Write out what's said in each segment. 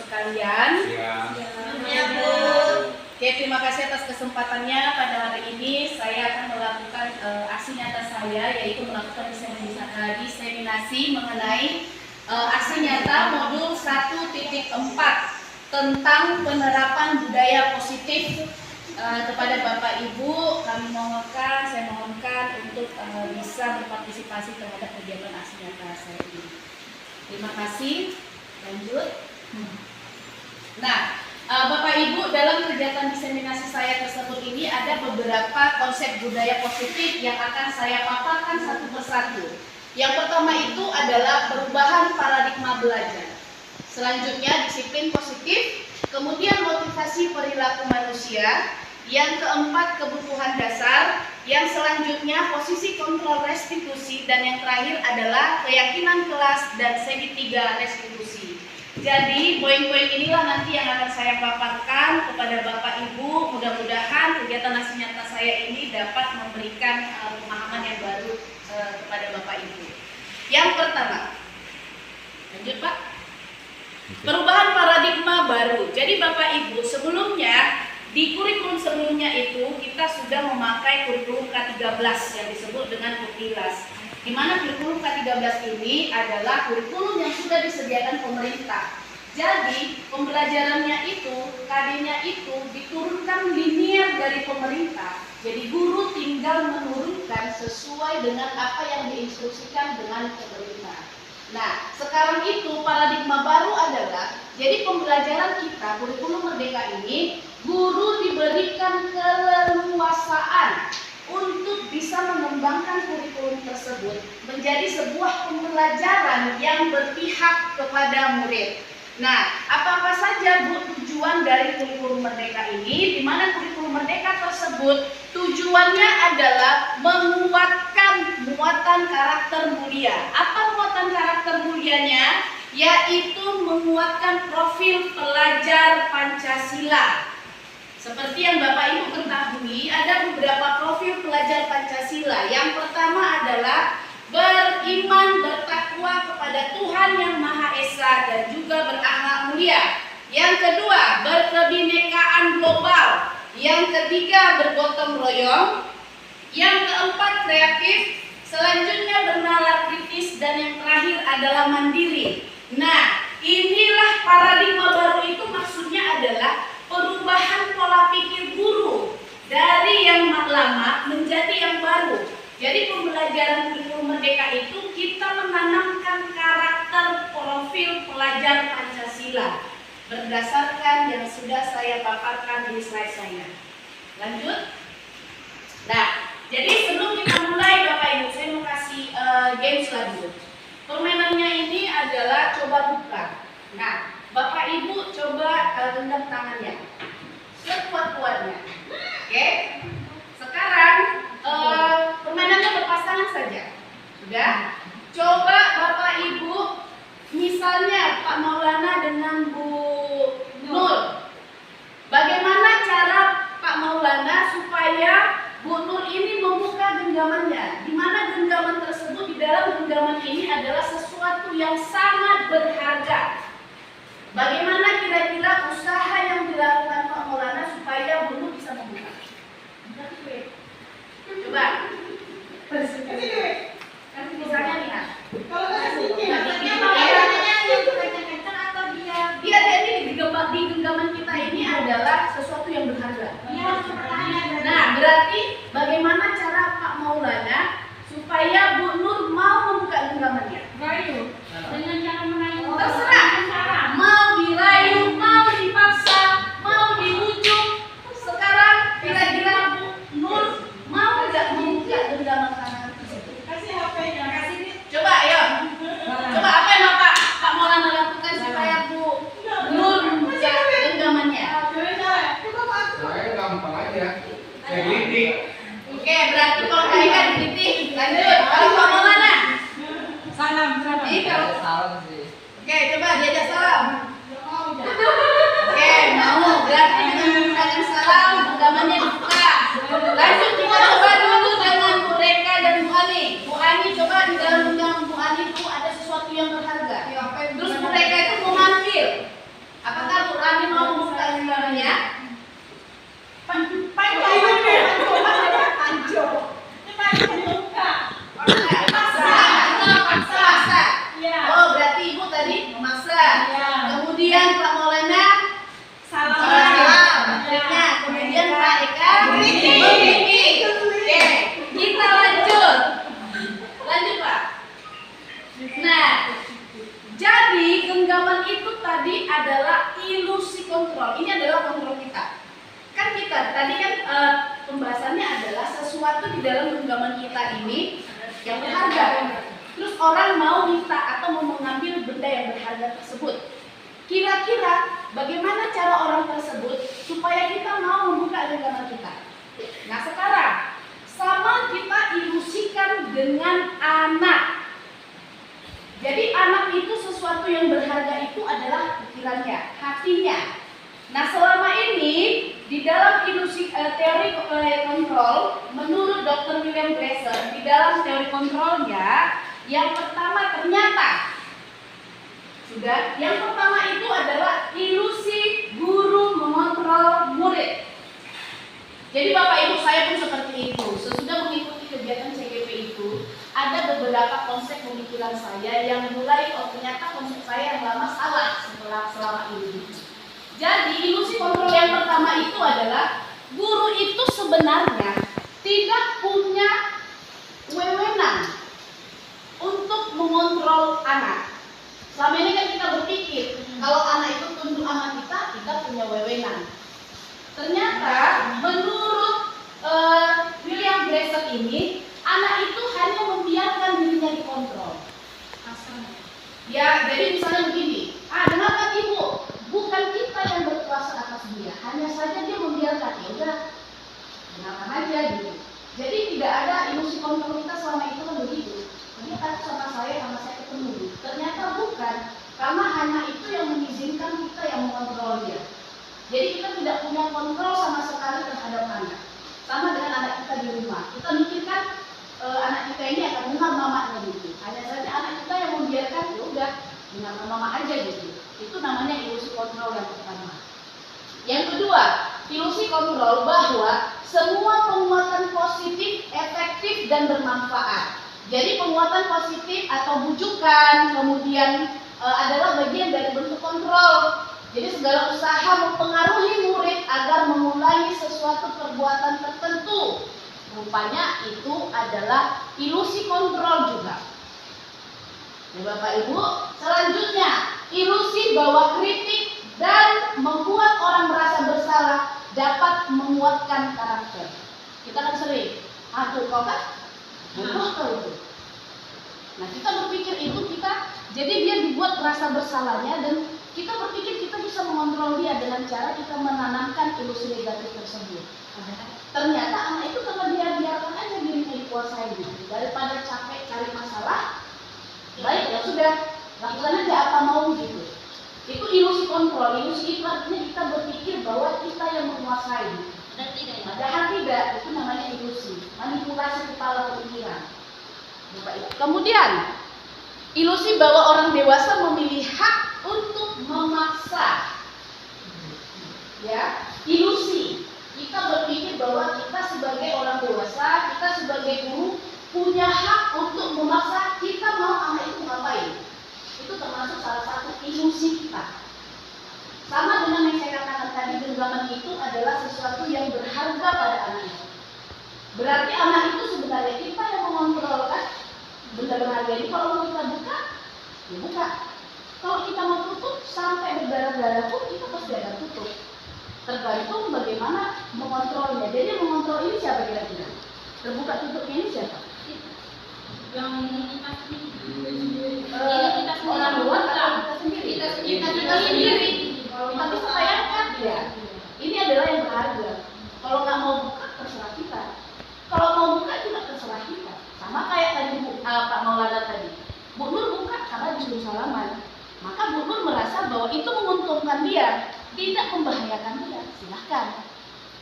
sekalian. Ya, Bu. Oke, terima kasih atas kesempatannya. Pada hari ini saya akan melakukan aksi nyata saya, yaitu melakukan diseminasi mengenai aksi nyata modul 1.4 tentang penerapan budaya positif. Kepada Bapak Ibu, saya mohonkan untuk bisa berpartisipasi terhadap kegiatan aksi nyata saya ini. Terima kasih. Lanjut. Nah, Bapak Ibu, dalam kegiatan diseminasi saya tersebut ini ada beberapa konsep budaya positif yang akan saya paparkan satu persatu. Yang pertama itu adalah perubahan paradigma belajar. Selanjutnya disiplin positif, kemudian motivasi perilaku manusia. Yang keempat, kebutuhan dasar. Yang selanjutnya, posisi kontrol restitusi. Dan yang terakhir adalah keyakinan kelas dan segitiga restitusi. Jadi, poin-poin inilah nanti yang akan saya paparkan kepada Bapak Ibu. Mudah-mudahan kegiatan aksi nyata saya ini dapat memberikan pemahaman yang baru kepada Bapak Ibu. Yang pertama, lanjut Pak. Perubahan paradigma baru. Jadi Bapak Ibu, sebelumnya di kurikulum sebelumnya itu kita sudah memakai kurikulum K13 yang disebut dengan Kutilas. Di mana kurikulum K13 ini adalah kurikulum yang sudah disediakan pemerintah. Jadi pembelajarannya itu, KD-nya itu diturunkan linear dari pemerintah. Jadi guru tinggal menurunkan sesuai dengan apa yang diinstruksikan dengan pemerintah. Nah, sekarang itu paradigma baru adalah, jadi pembelajaran kita, kurikulum Merdeka ini, guru diberikan keleluasaan untuk bisa mengembangkan kurikulum tersebut menjadi sebuah pembelajaran yang berpihak kepada murid. Nah, apa-apa saja Bu tujuan dari kurikulum Merdeka ini, di mana kurikulum Merdeka tersebut tujuannya adalah menguatkan muatan karakter mulia. Apa muatan karakter mulianya? Yaitu menguatkan profil pelajar Pancasila. Seperti yang Bapak Ibu ketahui, ada beberapa profil pelajar Pancasila. Yang pertama adalah beriman, bertakwa kepada Tuhan Yang Maha Esa dan juga berakhlak mulia. Yang kedua, berkebinekaan global. Yang ketiga, bergotong royong. Yang keempat, kreatif. Selanjutnya, bernalar kritis. Dan yang terakhir adalah mandiri. Nah, inilah paradigma baru itu maksudnya adalah perubahan pola pikir guru dari yang lama menjadi yang baru. Jadi pembelajaran kurikulum Merdeka itu kita menanamkan karakter profil pelajar Pancasila berdasarkan yang sudah saya paparkan di slide saya. Lanjut. Nah, jadi sebelum kita mulai Bapak Ibu, saya mau kasih games lagi. Permainannya ini adalah coba buka. Nah, Bapak Ibu coba genggam tangannya sekuat-kuatnya. Oke. Sekarang permainannya berpasangan saja. Sudah? Coba Bapak Ibu, misalnya Pak Maulana dengan Bu Nur. Bagaimana cara Pak Maulana supaya Bu Nur ini membuka genggamannya? Di mana genggaman tersebut, di dalam genggaman ini adalah sesuatu yang sangat berharga. Bagaimana kira-kira usaha yang dilakukan Pak Maulana supaya Bu Nur bisa membuka? Coba. Misalnya lihat. Kalau kasih Dia di genggaman kita ini adalah sesuatu yang berharga. Nah, berarti bagaimana cara Pak Maulana supaya Bu Nur mau membuka genggamannya? Rayu. Dengan cara merayu. Terserah. Mau dirayu, mau dipaksa, mau dibujuk. Sekarang kira-kira Bu Nur mau nggak membuka genggaman tangan tersebut? Kasih HP-nya. Kasih ini. Coba ayo. Coba apa yang Pak Maulana lakukan supaya Bu Nur membuka genggamannya? Saya gampang aja. Saya gelitik. Oke, berarti kalau kayak digelitik. Lanjut. Kalau Pak Maulana? Salam. Ini kalau Salam sih. Oke, coba diajak salam. Oke, mau. Berarti dengan menggunakan salam, genggamannya dibuka. Lanjut kita coba dulu dengan Bu Reka dan Bu Ani. Bu Ani, coba di dalam genggaman Bu Ani itu ada sesuatu yang berharga. Terus Bu Reka itu mau ngambil. Apakah Memaksa. Iya. Oh, berarti Ibu tadi memaksa. Iya. Kemudian Pak Maulana Salam. Berikutnya, kemudian Pak Eka membimbing. Oke, kita lanjut. Lanjut Pak. Nah, jadi genggaman itu tadi adalah ilusi kontrol. Ini adalah kontrol kita. Kan kita tadi kan pembahasannya adalah sesuatu di dalam genggaman kita ini yang berharga. Terus orang mau minta atau mau mengambil benda yang berharga tersebut. Kira-kira bagaimana cara orang tersebut supaya kita mau membuka genggaman kita? Nah sekarang sama kita ilusikan dengan anak. Jadi anak itu sesuatu yang berharga itu adalah pikirannya, hatinya. Nah selama ini di dalam ilusi teori kontrol, menurut Dr. William Glasser, di dalam teori kontrolnya, yang pertama ternyata yang pertama itu adalah ilusi guru mengontrol murid. Jadi Bapak Ibu saya pun seperti itu. Sesudah mengikuti kegiatan CGP itu, ada beberapa konsep pemikiran saya yang mulai ternyata konsep saya yang lama salah selama ini. Jadi ilusi kontrol yang pertama itu adalah guru itu sebenarnya tidak punya wewenang untuk mengontrol anak. Selama ini kan kita berpikir kalau anak itu tunduk sama kita punya wewenang. Ternyata menurut William Glasser ini, anak itu hanya membiarkan dirinya dikontrol. Ya, jadi misalnya begini, dengarkan ibu, bukan kita yang berkuasa atas dia, hanya saja dia membiarkan. Ya udah, dengarkan aja gitu. Jadi tidak ada ilusi kontrol kita selama itu kan begitu. Dia takut sama saya ketemu. Ternyata bukan, karena anak itu yang mengizinkan kita yang mengontrol dia. Jadi kita tidak punya kontrol sama sekali terhadap anak. Sama dengan anak kita di rumah. Kita mikirkan anak kita ini akan dengar mamanya gitu. Hanya saja anak kita yang membiarkan, ya udah dengar mama aja gitu. Itu namanya ilusi kontrol yang pertama. Yang kedua, ilusi kontrol bahwa semua penguatan positif, efektif dan bermanfaat. Jadi penguatan positif atau bujukan kemudian adalah bagian dari bentuk kontrol. Jadi segala usaha mempengaruhi murid agar mengulangi sesuatu perbuatan tertentu. Rupanya itu adalah ilusi kontrol juga. Ya Bapak Ibu, selanjutnya ilusi bahwa kritik dan membuat orang merasa bersalah dapat menguatkan karakter. Kita kan sering, tuh kau kan? Itu. Nah kita berpikir itu jadi dia dibuat merasa bersalahnya dan kita berpikir kita bisa mengontrol dia dengan cara kita menanamkan ilusi negatif tersebut. Ternyata anak itu karena dia biarkan aja dirinya dikuasai gitu. Daripada capek cari masalah, baik ya sudah lakukan aja apa mau gitu. Itu ilusi kontrol. Ilusi itu artinya kita berpikir bahwa kita yang menguasai. Padahal tidak, itu namanya ilusi, manipulasi kepala pemikiran. Kemudian ilusi bahwa orang dewasa memilih hak untuk memaksa. Ya, ilusi. Kita berpikir bahwa kita sebagai orang dewasa, kita sebagai guru punya hak untuk memaksa kita mau anak itu ngapain. Itu termasuk salah satu ilusi kita. Sama dengan yang saya katakan tadi, genggaman itu adalah sesuatu yang berharga pada anak itu. Berarti anak itu sebenarnya kita yang mengontrol kan benda berharga ini. Kalau mau kita buka, ya buka. Kalau kita mau tutup sampai berdarah-darah pun kita pasti akan tutup. Tergantung bagaimana mengontrolnya. Jadi yang mengontrol ini siapa kira-kira? Terbuka tutupnya ini siapa? Yang kita sendiri. Orang luar atau kita sendiri? Kita sendiri. Tapi sayangkan ya, ini adalah yang berharga. Kalau nggak mau buka terserah kita. Kalau mau buka juga terserah kita. Sama kayak tadi Pak Maulana tadi. Bu Nur buka karena disuruh salaman. Maka Bu Nur merasa bahwa itu menguntungkan dia, tidak membahayakan dia. Silahkan.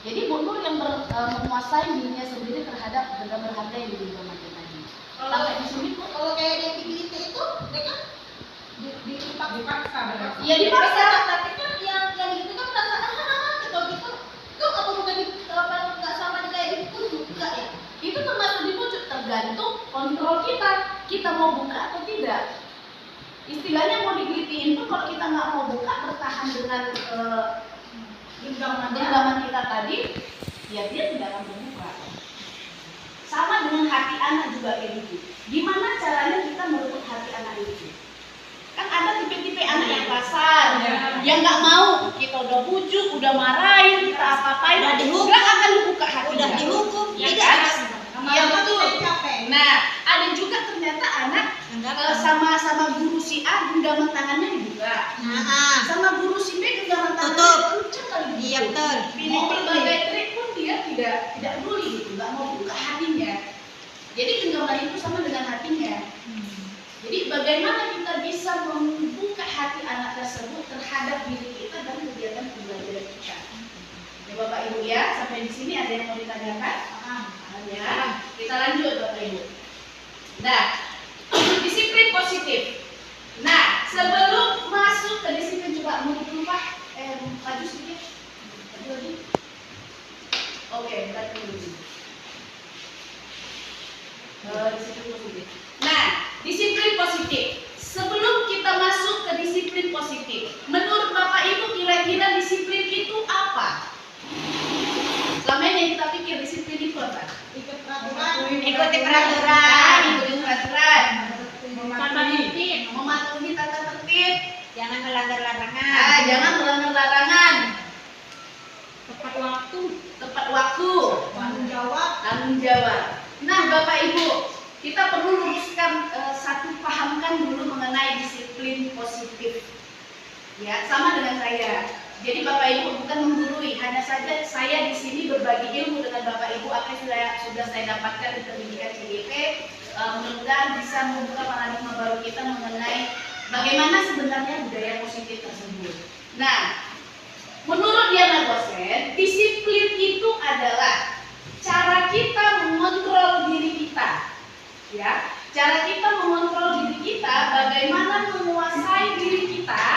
Jadi Bu Nur yang menguasai dirinya sendiri terhadap benda berharga yang diberikan tadi. Sampai di sini kok. Kalau kayak yang dibilite itu, dia kan Dipaksa berarti. Ya dipaksa. tapi kan yang gitu kan perasaan gitu gitu. Itu apa bukan nggak sama kayak dipujuk juga ya? Itu termasuk dipujuk, tergantung kontrol mau buka atau tidak. Istilahnya mau digelitiin pun kalau kita nggak mau buka, bertahan dengan genggaman kita tadi, ya dia tidak akan terbuka. Sama dengan hati anak juga kayak gitu. Gimana caranya kita merebut hati anak itu? Kan ada tipe-tipe anak yang kasar, yang nggak mau, kita udah bujuk, udah marahin, kita apa-apain, nggak akan dibuka hatinya. Udah dihukum, ya tidak kan? akan. Iya betul. Nah, ada juga ternyata anak sama guru si A genggaman tangannya dibuka, sama guru si B genggaman tangannya kencang kali gitu. Iya betul. Mau berbagai trik pun dia tidak peduli gitu, nggak mau buka hatinya. Jadi genggaman itu sama dengan hatinya. Jadi bagaimana kita bisa membuka hati anak tersebut terhadap diri kita dan kegiatan pembelajaran kita. Ya Bapak Ibu ya, sampai di sini ada yang mau ditanyakan? Ya, kita lanjut Bapak Ibu. Nah, disiplin positif. Nah, sebelum masuk ke disiplin, coba mundur dulu Pak, maju sedikit, maju lagi. Oke, berarti dulu. Disiplin positif. Nah, disiplin positif. Sebelum kita masuk ke disiplin positif, menurut Bapak Ibu kira-kira disiplin itu apa? Selama ini yang kita pikir disiplin itu apa? Ikuti Ikuti peraturan. Mematuhi tata tertib, Jangan melanggar larangan. jangan melanggar larangan, Tepat waktu. tepat waktu, tanggung jawab. Nah, Bapak Ibu, kita perlu luruskan pahamkan dulu mengenai disiplin positif. Ya, sama dengan saya. Jadi Bapak Ibu bukan menggurui, hanya saja saya di sini berbagi ilmu dengan Bapak Ibu apa yang sudah saya dapatkan di pendidikan CGP. Mudah-mudahan bisa membuka paradigma baru kita mengenai bagaimana sebenarnya budaya positif tersebut. Nah, menurut Diana Gosen, disiplin itu adalah cara kita mengontrol diri kita. Ya, cara kita mengontrol diri kita, bagaimana menguasai diri kita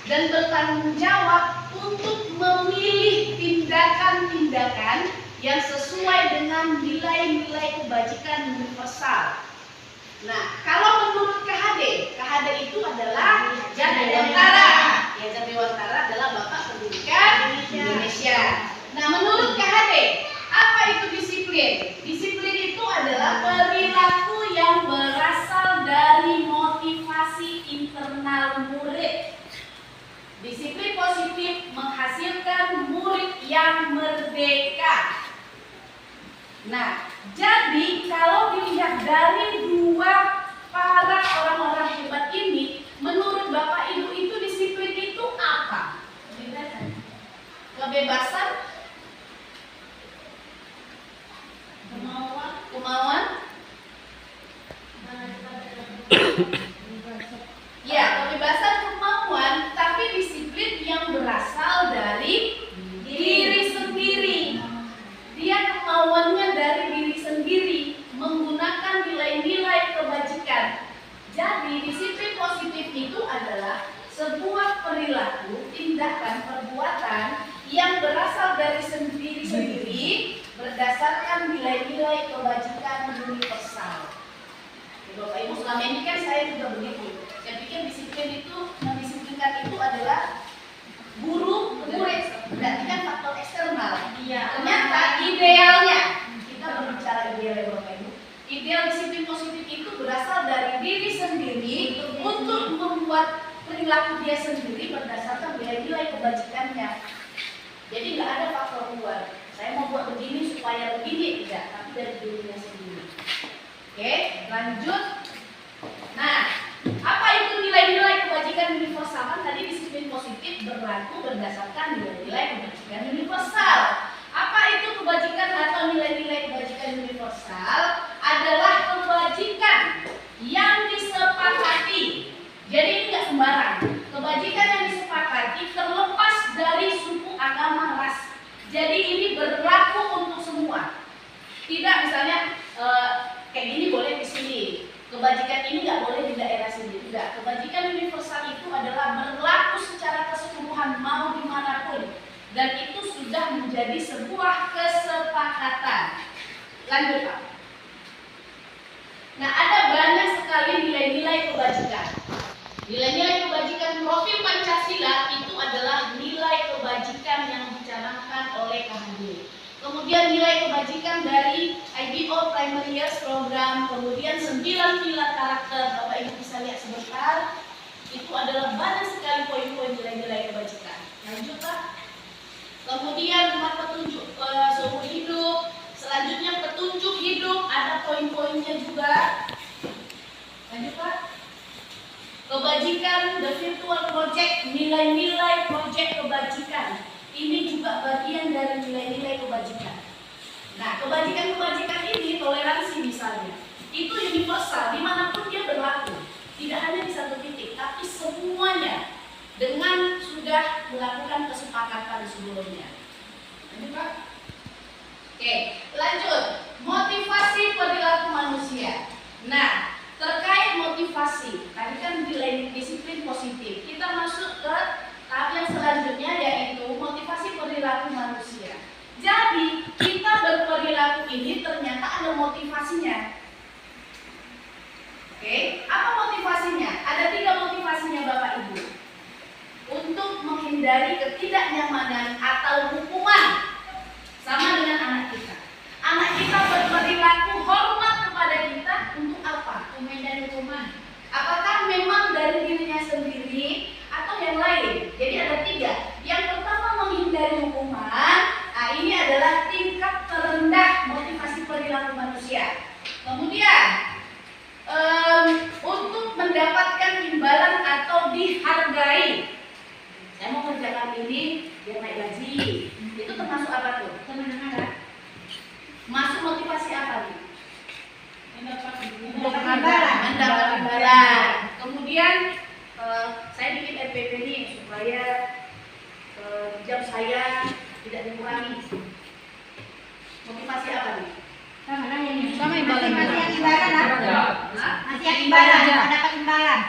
dan bertanggung jawab untuk memilih tindakan-tindakan yang sesuai dengan nilai-nilai kebajikan universal. Nah, kalau menurut KHD itu adalah Jan Dewantara. Ya, Jan Dewantara adalah Bapak Pendidikan Indonesia. Nah, menurut KHD, apa itu disiplin? Disiplin itu adalah perilaku yang berasal dari motivasi internal murid. Disiplin positif menghasilkan murid yang merdeka. Nah, jadi kalau dilihat dari dua para orang-orang hebat ini, menurut Bapak Ibu itu disiplin itu apa? Kebebasan, kemauan, ya, kebebasan, kemauan, tapi disiplin yang berasal dari diri sendiri. Dia kemauannya dari diri sendiri, menggunakan nilai-nilai kebajikan. Jadi disiplin positif itu adalah sebuah perilaku, tindakan, perbuatan yang berasal dari diri sendiri berdasarkan nilai-nilai kebajikan universal. Bapak Ibu, selama ini kan saya juga begitu. Saya pikir disiplin itu, mendisiplinkan itu adalah guru ke murid, berarti kan faktor eksternal. Ternyata idealnya, kita berbicara idealnya Bapak Ibu, ideal disiplin positif itu berasal dari diri sendiri untuk membuat perilaku dia sendiri berdasarkan nilai-nilai kebajikannya. Jadi nggak ada faktor luar. Saya mau buat begini supaya begini, tidak, tapi dari dirinya sendiri. Oke, lanjut. Nah, apa itu nilai-nilai kebajikan universal? Kan tadi disiplin positif berlaku berdasarkan nilai-nilai kebajikan universal. Apa itu kebajikan atau nilai-nilai kebajikan universal? Adalah kebajikan yang disepakati. Jadi ini nggak sembarang. Kebajikan yang disepakati terlepas dari suku, agama, ras. Jadi ini berlaku untuk semua. Tidak misalnya kayak gini boleh di sini. Kebajikan ini nggak boleh di daerah sini. Tidak. Kebajikan universal itu adalah berlaku secara keseluruhan mau dimanapun. Dan itu sudah menjadi sebuah kesepakatan. Lanjut Pak. Nah, ada banyak sekali nilai-nilai kebajikan. Nilai-nilai kebajikan profil Pancasila itu adalah nilai kebajikan yang dicanangkan oleh KHD. Kemudian nilai kebajikan dari IBO Primary Years Program, kemudian 9 pilar karakter, Bapak Ibu bisa lihat sebentar. Itu adalah banyak sekali poin-poin nilai-nilai kebajikan. Lanjut Pak. Kemudian 4 petunjuk seumur hidup. Selanjutnya petunjuk hidup, ada poin-poinnya juga. Lanjut Pak. Kebajikan, the virtual project, nilai-nilai project kebajikan. Ini juga bagian dari nilai-nilai kebajikan. Nah, kebajikan-kebajikan ini, toleransi misalnya, itu universal, dimanapun dia berlaku. Tidak hanya di satu titik, tapi semuanya dengan sudah melakukan kesepakatan sebelumnya. Lanjut Pak. Oke, lanjut. Motivasi perilaku manusia. Nah, terkait motivasi, tadi kan nilai disiplin positif. Kita masuk ke tahap yang selanjutnya, yaitu motivasi perilaku manusia. Jadi, kita berperilaku ini ternyata ada motivasinya. Oke, apa motivasinya? Ada 3 motivasinya Bapak Ibu. Untuk menghindari ketidaknyamanan atau hukuman. Sama dengan anak kita. Anak kita berperilaku hormat kepada kita untuk apa? Menghindari hukuman. Apakah memang dari dirinya sendiri atau yang lain? Jadi ada 3. Yang pertama menghindari hukuman. Nah, ini adalah tingkat terendah motivasi perilaku manusia. Kemudian untuk mendapatkan imbalan atau dihargai. Saya mau kerjakan ini biar naik gaji. Itu termasuk apa tuh? Masuk motivasi apa nih? Mendapat imbalan. Kemudian saya bikin RPP nih supaya jam saya tidak dikurangi. Motivasi apa nih? Sama imbalan. Masih yang imbalan Ya. Hah? Masih yang imbalan, Imbalan. dapat imbalan.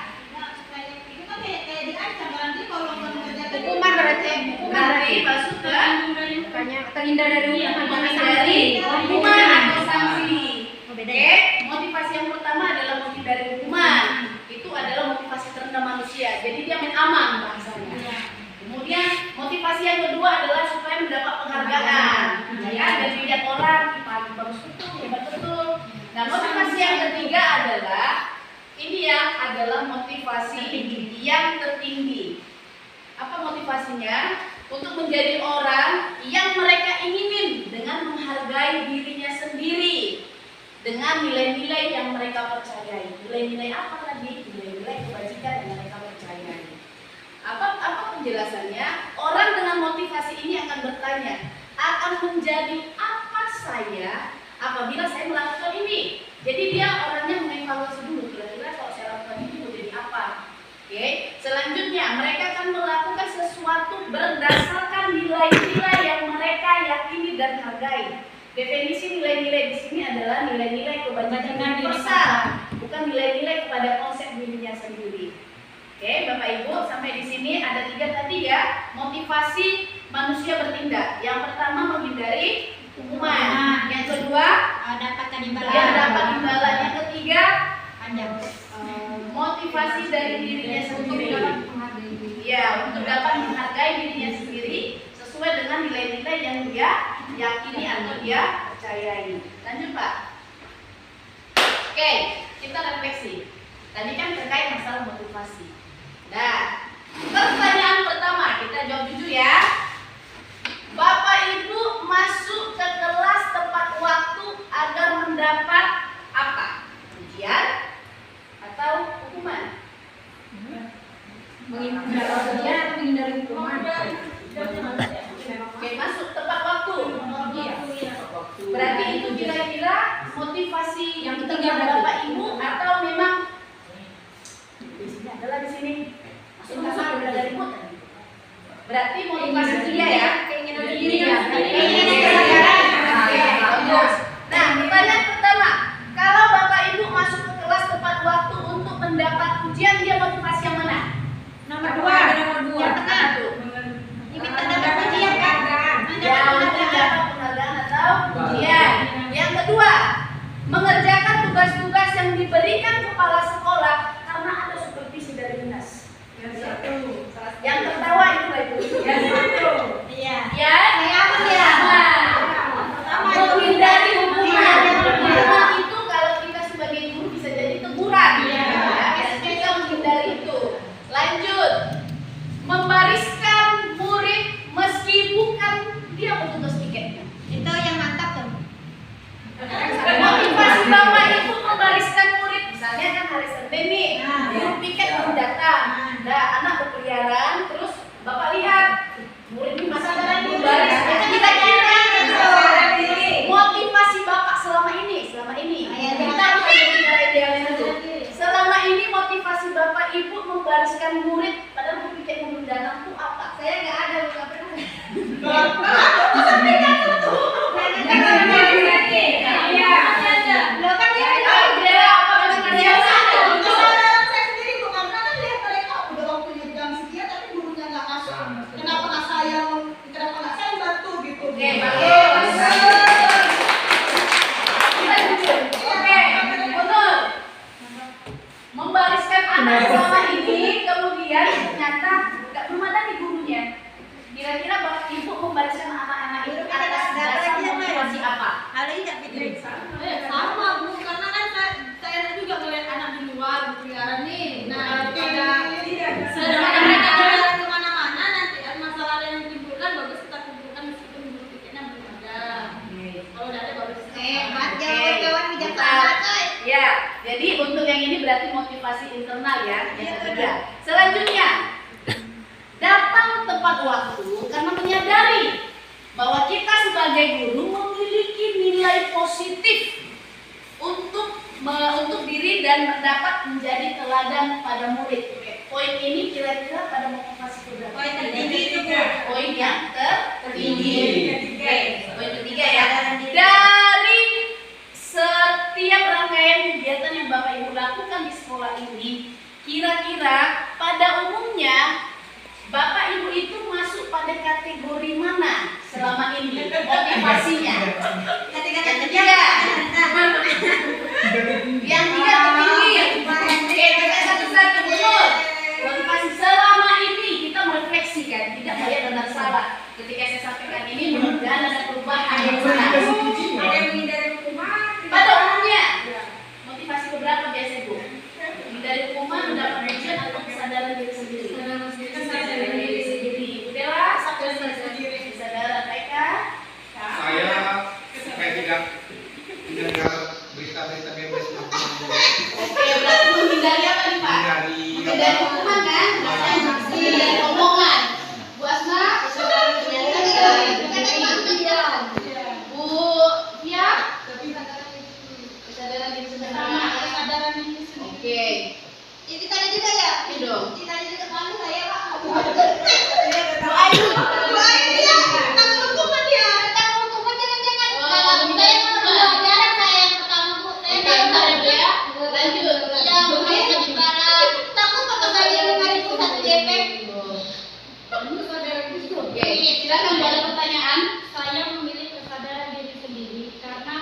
Hukuman berarti Berarti masuk ke terhindar dari hukuman menghindari hukuman atau sanksi. Oh, beda Oke, ya? motivasi yang pertama adalah menghindari hukuman. Itu adalah motivasi terendah manusia. Jadi dia main aman bahasanya. Kemudian motivasi yang kedua adalah supaya mendapat penghargaan. Ya, dan dilihat orang, paling bagus betul, hebat betul. Nah, motivasi yang ketiga adalah ini yang adalah motivasi yang tertinggi. Apa motivasinya? Untuk menjadi orang yang mereka inginin dengan menghargai dirinya sendiri, dengan nilai-nilai yang mereka percayai. Nilai-nilai apa tadi? Nilai-nilai kebajikan yang mereka percayai. Apa penjelasannya? Orang dengan motivasi ini akan bertanya, akan menjadi apa saya apabila saya melakukan ini? Jadi dia orangnya mengevaluasi dulu, kira-kira kalau saya lakukan ini mau jadi apa? Oke, selanjutnya mereka akan melakukan sesuatu berdasarkan nilai-nilai yang mereka yakini dan hargai. Definisi nilai-nilai di sini adalah nilai-nilai kebajikan universal, bukan nilai-nilai kepada konsep dirinya sendiri. Oke, Bapak Ibu, sampai di sini ada 3 tadi ya, motivasi manusia bertindak. Yang pertama menghindari hukuman, yang kedua Dapatkan imbalan. yang dapat imbalan, yang ketiga Panjang. motivasi dari dirinya sendiri. Ya, untuk dapat menghargai dirinya sendiri sesuai dengan nilai-nilai yang dia yakini atau dia percayai. Lanjut Pak. Oke, kita refleksi. Tadi kan terkait masalah motivasi. Nah, pertanyaan pertama kita jawab jujur ya. Bapak Ibu masuk ke kelas tepat waktu agar mendapat apa? Ujian atau hukuman? menghindari hukuman. Oke, masuk tepat waktu. Berarti itu kira-kira motivasi yang ketiga Bapak Ibu atau memang di sini adalah di sini masuk udah dari mood. Berarti motivasi dia ya. Keinginan Diri diri. Nah, pertanyaan pertama, kalau Bapak Ibu masuk ke kelas tepat waktu untuk mendapat ujian, dia motivasi yang mana? Nomor 2. Yang tengah. Satu. Diminta dapat ujian kan? Ya, untuk dapat penghargaan atau ujian. Yang kedua, mengerjakan tugas-tugas yang Sama Bu, karena kan saya juga ngeliat anak di luar berkeliaran nih. Nah, pada daripada mereka jalan kemana-mana, nanti ada masalah yang ditimbulkan, bagus kita kumpulkan meskipun dulu tiketnya belum ada. Kalau udah ada bagus. kawan-kawan bijaksana, coy. Ya, jadi untuk yang ini berarti motivasi internal ya. Yang ketiga. Selanjutnya, datang tepat waktu karena menyadari bahwa kita sebagai guru memiliki nilai positif untuk diri dan dapat menjadi teladan pada murid. Poin ini kira-kira pada motivasi keberapa? Poin tertinggi itu, Bu. Poin yang tertinggi. Oke, poin ketiga ya. Dari setiap rangkaian kegiatan yang Bapak Ibu lakukan di sekolah ini, kira-kira pada umumnya Bapak Ibu itu masuk pada kategori mana selama ini motivasinya? Yang tiga. Yang tiga tertinggi. Oke, kita satu-satu betul. Motivasi selama ini kita merefleksikan, tidak melihat benar salah. Ketika saya sampaikan ini, mudah-mudahan ada perubahan yang benar. Ada yang menghindari hukuman. Pada umumnya, motivasi keberapa biasa Bu? Menghindari hukuman, mendapat ujian atau kesadaran diri sendiri? Kesadaran diri sendiri. Udahlah, kesadaran mereka. Saya supaya tidak mendengar berita-berita bebas Oke, berarti menghindari apa nih Pak? Menghindari hukuman kan? Menghindari omongan. Bu Asma, Bu Tia, kesadaran diri sendiri. Kesadaran diri sendiri. Oke, Itu tadi juga ya? ini dong. Itu tadi juga selalu saya, Pak. Bu Ayu. Iya, tentang hukuman ya. Tentang hukuman jangan-jangan. Oh, Kalau menghindari saya hukuman. jarang saya yang pertama, Bu. Saya Oke, jarang bentar ya Bu ya. Lanjut. Iya, makanya lebih parah. Takut pakai saya 5.001 DP. Oke, silakan Bu, ada pertanyaan. Saya memilih kesadaran diri sendiri karena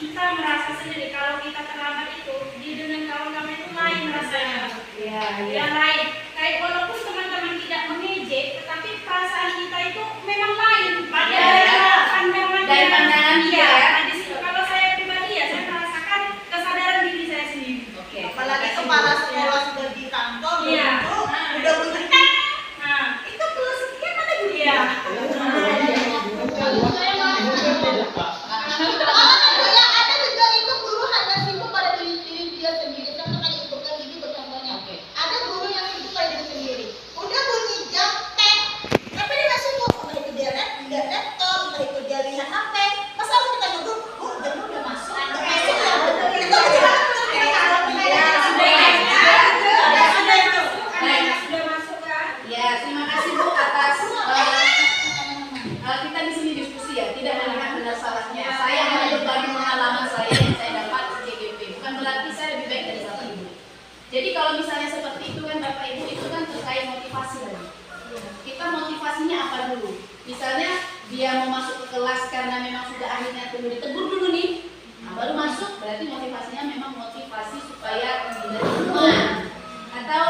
Kita merasa sendiri kalau kita terlambat itu di dengan kawan-kawan itu lain rasanya. Ya, Ya lain. Kayak walaupun teman-teman tidak mengejek, tetapi perasaan kita itu memang lain. Pada Ya. pandangan Dari pandangan iya. dia ya. Nah, di situ kalau saya pribadi ya saya merasakan kesadaran diri saya sendiri. Oke. Apalagi kepala sekolah sudah di kantor, Iya. udah begitu. Nah, Itu plus sekian mana Bu? iya. kalau saya Ada juga itu guru hanya sibuk pada diri dia sendiri. Contoh kayak itu kan ini contohnya. Oke. Ada guru yang sibuk pada diri sendiri. Udah bunyi jam tek, tapi dia nggak sibuk. Entah itu dia lihat laptop, entah itu dia lihat HP. Masa harus kita duduk? Bu, jamnya udah masuk. Udah masuk ya. Itu Sudah masuk kan? Ya, terima kasih Bu atas kita di sini diskusi ya, tidak melihat benar salahnya. Saya hanya berbagi pengalaman saya yang saya dapat di JGP. Bukan berarti saya lebih baik dari Bapak Ibu. Jadi kalau misalnya seperti itu kan Bapak Ibu itu kan terkait motivasi lagi. Kita motivasinya apa dulu? Misalnya dia mau masuk ke kelas karena memang sudah akhirnya perlu ditegur dulu nih. Nah, baru masuk berarti motivasinya memang motivasi supaya menghindari hukuman. Atau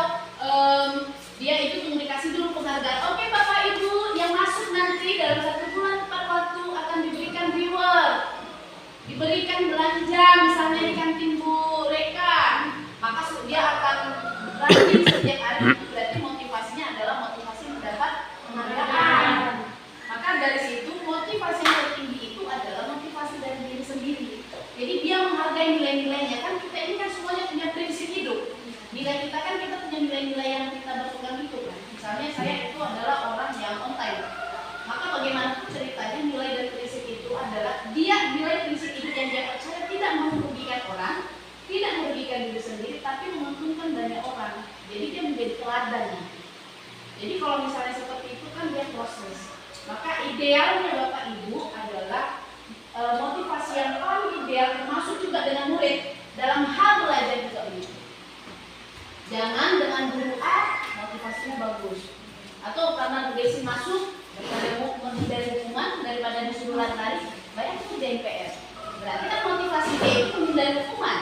dia itu cuma dikasih dulu penghargaan. Oke Bapak Ibu yang masuk nanti dalam 1 bulan tepat waktu akan diberikan reward, diberikan belanja misalnya di kantin Bu Reka, maka dia akan rajin setiap hari. Itu berarti motivasinya adalah motivasi mendapat penghargaan. Maka dari situ motivasi yang tertinggi itu adalah motivasi dari diri sendiri. Jadi dia menghargai nilai-nilainya. Kan kita ini kan semuanya punya prinsip hidup. Nilai kita kan kita punya nilai-nilai yang kita berpegang itu kan. Misalnya saya itu adalah orang yang on time. Maka bagaimanapun ceritanya nilai dan prinsip itu adalah dia nilai prinsip hidup yang dia percaya tidak merugikan orang, tidak merugikan diri sendiri, tapi menguntungkan banyak orang. Jadi dia menjadi teladan. Jadi kalau misalnya seperti itu kan dia proses. Maka idealnya Bapak Ibu adalah motivasi yang paling ideal termasuk juga dengan murid dalam hal belajar juga begitu. Jangan dengan guru A motivasinya bagus, atau karena Bu Desi masuk daripada menghindari hukuman daripada disuruh lari, banyak kerjain PR. Berarti kan motivasi dia itu menghindari hukuman.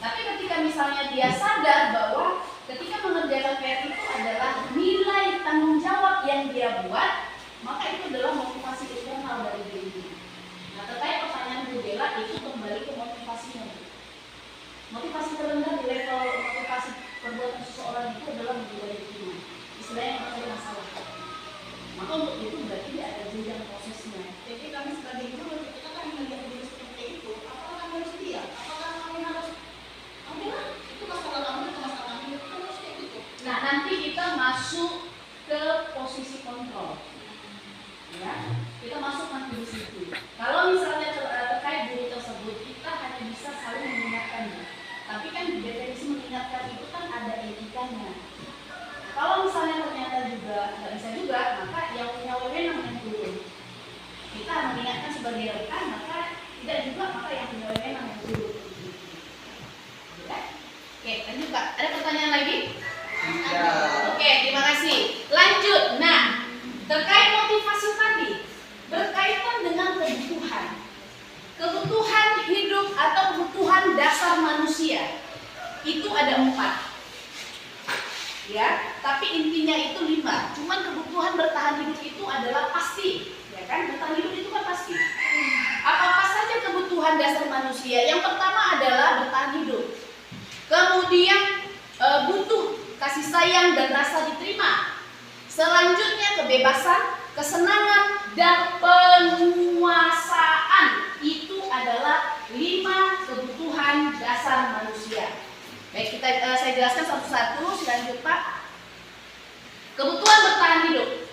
Tapi ketika misalnya dia sadar bahwa ketika mengerjakan PR itu adalah nilai tanggung jawab yang dia buat, maka itu adalah motivasi internal dari dirinya. Nah, terkait pertanyaan pokoknya. Kalau misalnya ternyata juga nggak bisa juga, maka yang punya wewenang yang turun. Kita mengingatkan sebagai rekan, maka tidak juga maka yang punya wewenang yang turun. Ya? Oke, lanjut Pak. Ada pertanyaan lagi? Oke, terima kasih. Lanjut. Nah, terkait motivasi tadi, berkaitan dengan kebutuhan. Kebutuhan hidup atau kebutuhan dasar manusia itu ada 4. Ya, tapi intinya itu 5. Cuman kebutuhan bertahan hidup itu adalah pasti, ya kan? Bertahan hidup itu kan pasti. Apa saja kebutuhan dasar manusia? Yang pertama adalah bertahan hidup. Kemudian butuh kasih sayang dan rasa diterima. Selanjutnya kebebasan, kesenangan, dan penguasaan. Itu adalah 5 kebutuhan dasar manusia. Baik, saya jelaskan satu-satu. Selanjut Pak. Kebutuhan bertahan hidup.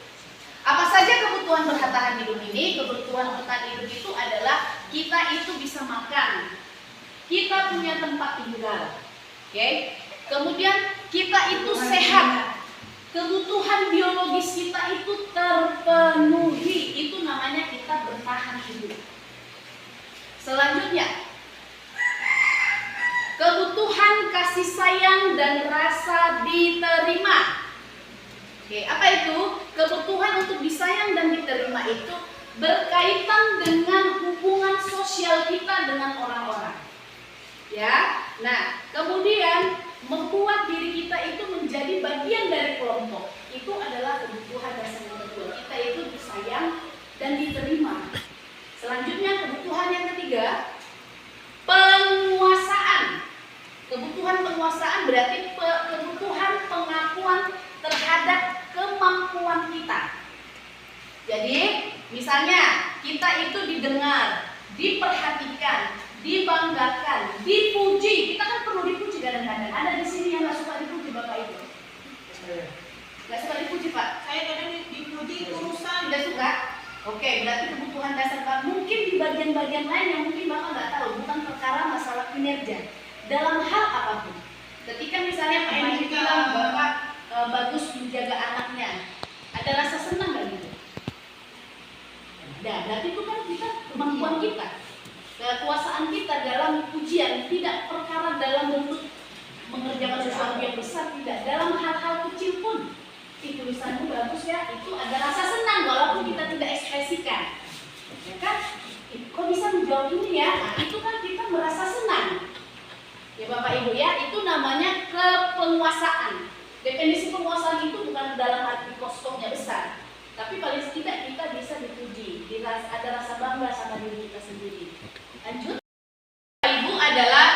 Apa saja kebutuhan bertahan hidup ini? Kebutuhan bertahan hidup itu adalah kita itu bisa makan, kita punya tempat tinggal, oke? Kemudian kita itu sehat, kebutuhan biologis kita itu terpenuhi. Itu namanya kita bertahan hidup. Selanjutnya, kebutuhan kasih sayang dan rasa diterima. Oke, apa itu? Kebutuhan untuk disayang dan diterima itu berkaitan dengan hubungan sosial kita dengan orang-orang. Ya. Nah, kemudian membuat diri kita itu menjadi bagian dari kelompok. Itu adalah kebutuhan dasar yang kedua. Kita itu disayang dan diterima. Selanjutnya kebutuhan yang ketiga, penguasaan. Kebutuhan penguasaan berarti kebutuhan pengakuan terhadap kemampuan kita. Jadi, misalnya kita itu didengar, diperhatikan, dibanggakan, dipuji. Kita kan perlu dipuji kadang-kadang. Ada di sini yang nggak suka dipuji Bapak Ibu? Nggak suka dipuji Pak? Saya kadang dipuji urusan. Tidak suka? Oke, berarti kebutuhan dasar Pak. Mungkin di bagian-bagian lain yang mungkin Bapak nggak tahu, bukan perkara masalah kinerja. Dalam hal apapun. Ketika misalnya Pak Edi bilang Bapak bagus menjaga anaknya, ada rasa senang nggak gitu? Nah, berarti itu kan kita kemampuan kita, kekuasaan kita dalam pujian, tidak perkara dalam bentuk mengerjakan sesuatu yang besar, tidak, dalam hal-hal kecil pun. Tulisanmu bagus ya, itu ada rasa senang walaupun kita tidak ekspresikan. Ya kan? Kok bisa menjawab ini ya? Nah, itu kan kita merasa senang. Ya Bapak Ibu ya, itu namanya kepenguasaan. Definisi penguasaan itu bukan dalam arti kostumnya besar, tapi paling tidak kita bisa dipuji, ada rasa bangga sama diri kita sendiri. Lanjut. Bapak Ibu adalah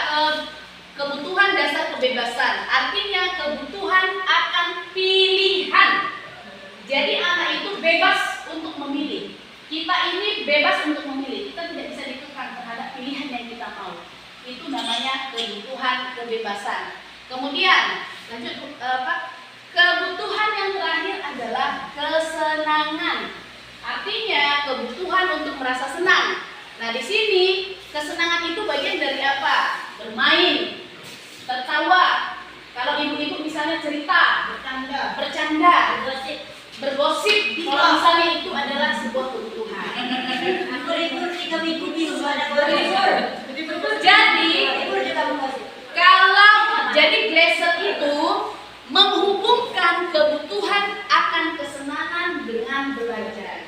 kebutuhan dasar kebebasan, artinya kebutuhan akan pilihan. Jadi anak itu bebas untuk memilih. Kita ini bebas untuk memilih, kita tidak bisa dikekang terhadap pilihan yang kita mau. Itu namanya kebutuhan kebebasan. Kemudian lanjut Pak, kebutuhan yang terakhir adalah kesenangan. Artinya kebutuhan untuk merasa senang. Nah, di sini kesenangan itu bagian dari apa? Bermain, tertawa. Kalau ibu-ibu misalnya cerita, bercanda, bergosip. Kalau misalnya itu adalah sebuah kebutuhan. Aku libur 3 minggu bisa ada libur. Jadi kalau jadi Glaser itu menghubungkan kebutuhan akan kesenangan dengan belajar.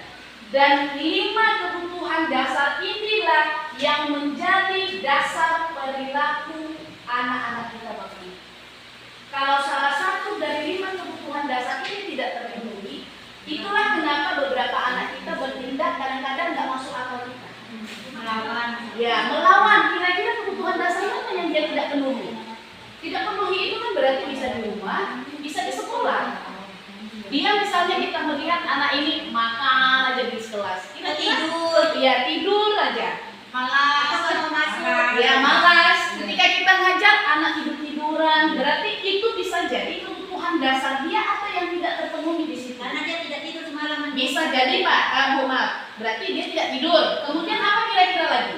Dan 5 kebutuhan dasar inilah yang menjadi dasar perilaku anak-anak kita Bapak Ibu. Kalau salah satu dari 5 kebutuhan dasar ini tidak terpenuhi, itulah kenapa beberapa anak kita bertindak kadang-kadang nggak masuk akal kita. Melawan. Ya, melawan. Kira-kira kebutuhan dasar apa yang dia tidak penuhi? Tidak penuhi itu kan berarti bisa di rumah, bisa di sekolah. Dia misalnya kita melihat anak ini makan aja di kelas, kita tidur, ya tidur aja, malas, ya malas. Ketika kita ngajar anak tidur-tiduran, berarti itu bisa jadi kebutuhan dasar dia apa yang tidak terpenuhi di situ. Karena dia tidak tidur semalaman. Bisa jadi Pak, maaf, berarti dia tidak tidur. Kemudian apa kira-kira lagi?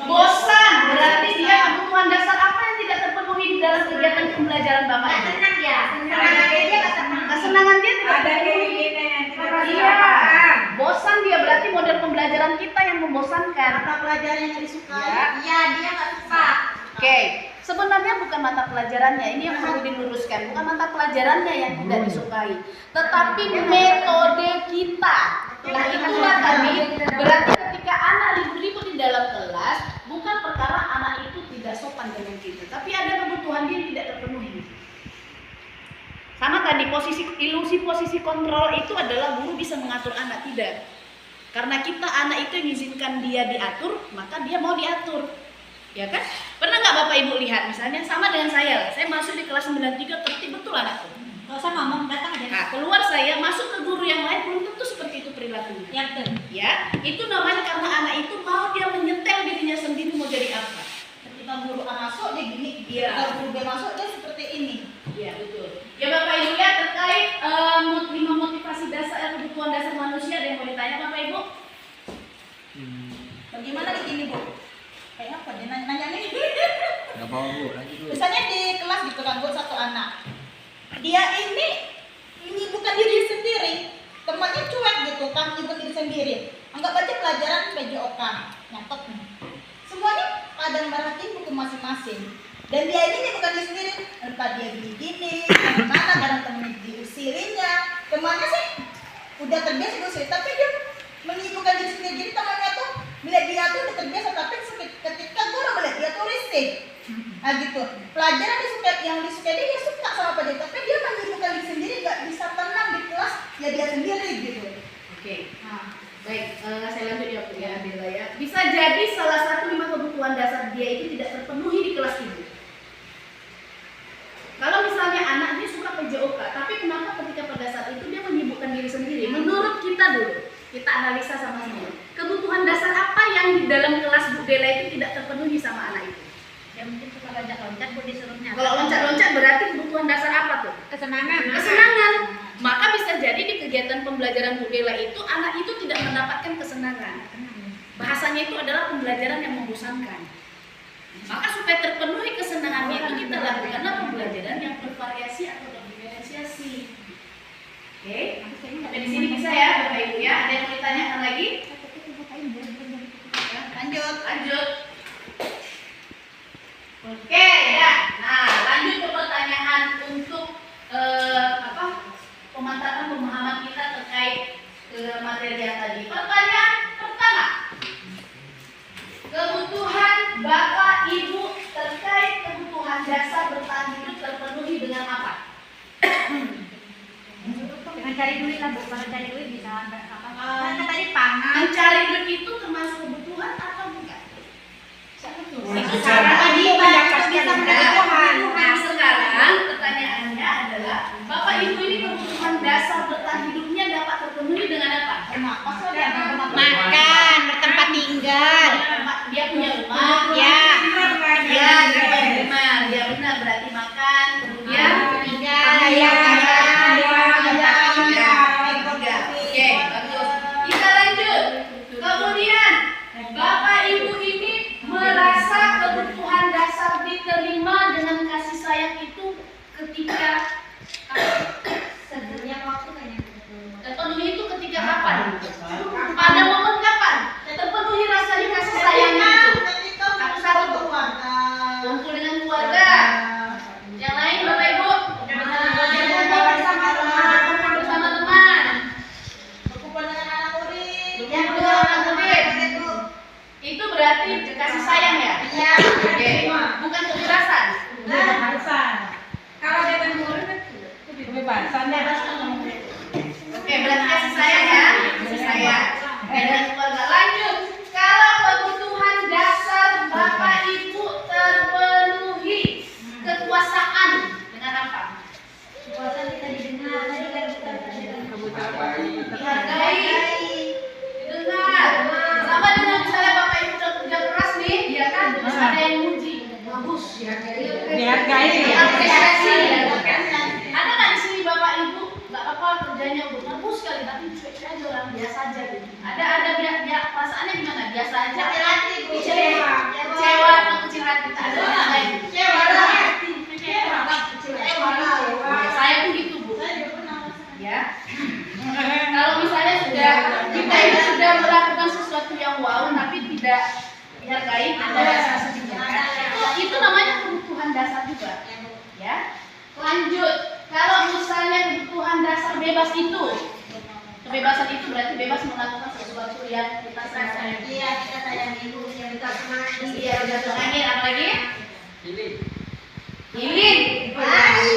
Bosan, berarti dia kebutuhan dasar apa yang tidak terpenuhi terpenuhi dalam kegiatan pembelajaran Bapak Ibu? Senang ya, senang dia nggak senang. Kesenangan dia tidak Ada kayak terpenuhi. gini yang tidak pasti Iya, paham. bosan dia, berarti model pembelajaran kita yang membosankan. Mata pelajaran yang disukai. Ya. Iya, dia nggak suka. Oke, sebenarnya bukan mata pelajarannya, ini yang perlu diluruskan. Bukan mata pelajarannya yang tidak disukai, tetapi metode kita. Nah itulah tadi, berarti ketika anak ribut-ribut di dalam kelas, bukan perkara anak itu tidak sopan dengan kita, tapi ada kebutuhan dia yang tidak terpenuhi. Sama tadi, ilusi posisi kontrol itu adalah guru bisa mengatur anak, tidak. Karena kita anak itu yang izinkan dia diatur, maka dia mau diatur. Ya kan? Pernah nggak Bapak Ibu lihat misalnya sama dengan saya lah. Saya masuk di kelas 93 tertib betul anakku. Nggak usah ngomong, datang aja. Nah, keluar saya masuk ke guru yang lain belum tentu seperti itu perilakunya. Yakin. Ya, itu namanya karena anak itu mau dia menyetel dirinya sendiri mau jadi apa. Ketika guru A masuk dia gini, Iya. ketika guru B masuk dia seperti ini. Iya, betul. Ya Bapak Ibu ya, terkait 5 motivasi dasar kebutuhan dasar manusia, ada yang mau ditanya Bapak Ibu? Bagaimana di gini Bu? Kayak apa dia nanya nih? Nggak mau Bu, lanjut Bu. Misalnya di kelas gitu kan buat satu anak, dia ini menyibukkan diri sendiri, temannya cuek gitu kan, nyibuk diri sendiri. Anggap aja pelajaran PJOK, nyatet nih. Semuanya pada merhatiin buku masing-masing. Dan dia ini nyibukkan diri sendiri, entah dia gini-gini, mana kadang temennya diusirinya. Temannya sih udah terbiasa diusir, tapi dia menyibukkan diri sendiri. Jadi temannya tuh melihat dia tuh udah terbiasa, tapi ketika guru melihat dia tuh risih. Nah gitu, pelajaran yang disukai dia suka sama pelajaran, tapi dia menyibukkan diri sendiri, gak bisa tenang di kelas, ya dia sendiri gitu. Oke. Baik, saya lanjut ya Bu ya, Bella ya. Bisa jadi salah satu 5 kebutuhan dasar dia itu tidak terpenuhi di kelas Ibu. Kalau misalnya anak dia suka PJOK, tapi kenapa ketika pada saat itu dia menyibukkan diri sendiri? Menurut kita dulu, kita analisa sama-sama. Kebutuhan dasar apa yang di dalam kelas Bu Dela itu tidak terpenuhi sama anak itu? Ya mungkin suka loncat-loncat buat disuruhnya. Kalau loncat-loncat berarti kebutuhan dasar apa tuh? Kesenangan. Kesenangan. Maka bisa jadi di kegiatan pembelajaran Bu Dela itu anak itu tidak mendapatkan kesenangan. Bahasanya itu adalah pembelajaran yang membosankan. Maka supaya terpenuhi kesenangannya itu kita lakukanlah pembelajaran yang bervariasi atau berdiferensiasi. Oke, sampai di sini bisa ya Bapak Ibu ya. Ada yang mau ditanyakan lagi? Ya, lanjut. Oke ya. Nah, lanjut ke pertanyaan untuk pemantapan pemahaman kita terkait materi yang tadi. Pertanyaan pertama. Kebutuhan Bapak Ibu terkait kebutuhan dasar bertahan hidup terpenuhi dengan apa? Dengan cari duit lah, bukan cari duit bisa apa? Kan tadi pangan. Mencari duit itu termasuk kebutuhan atau bukan? Siapa tuh? Itu cara tadi mendapatkan kebutuhan. Nah sekarang pertanyaannya adalah Bapak Ibu ini kebutuhan dasar bertahan hidupnya dapat terpenuhi dengan apa? Kenapa sih ada Makan, bertempat tinggal. Dia punya rumah. Ya. Ya, dia punya rumah. Ya benar, berarti makan, kemudian Tinggal. ya. ya. Oke, bagus. Kita lanjut. Kemudian Bapak Ibu ini merasa kebutuhan dasar diterima dengan kasih sayang itu ketika Sebenarnya waktu kayaknya. terpenuhi itu ketika kapan? Pada momen kapan? Terpenuhi rasa kasih sayang itu. Satu-satu. Kumpul dengan keluarga. Yang lain Bapak Ibu? Bersama teman. Berkumpul dengan anak murid. Berkumpul dengan anak murid. Itu berarti kasih sayang ya? Iya. Oke. Bukan kekerasan. Kalau dia murid itu kebebasan ya. Oke, berarti kasih sayang ya? Kasih sayang. Oke, dan keluarga lanjut. Kalau kebutuhan dasar Bapak Ibu terpenuhi, kekuasaan dengan apa? Puasa kita didengar tadi kan Dihargai, didengar. Sama dengan misalnya Bapak Ibu udah kerja keras nih, ya kan? Terus ada yang muji, bagus ya. Dihargai ya. Apresiasi ya kan? Ada nggak di sini Bapak Ibu? Nggak apa-apa kerjanya bagus sekali, tapi cuek-cuek aja orang biasa aja gitu. Ada dia perasaannya gimana? Biasa aja. Kecewa atau kecil hati? Tak ada yang lain. melakukan sesuatu yang kita sayang. Iya, kita sayang ibu yang kita semangat. Iya, udah terakhir apa lagi? Pilih. Ilin.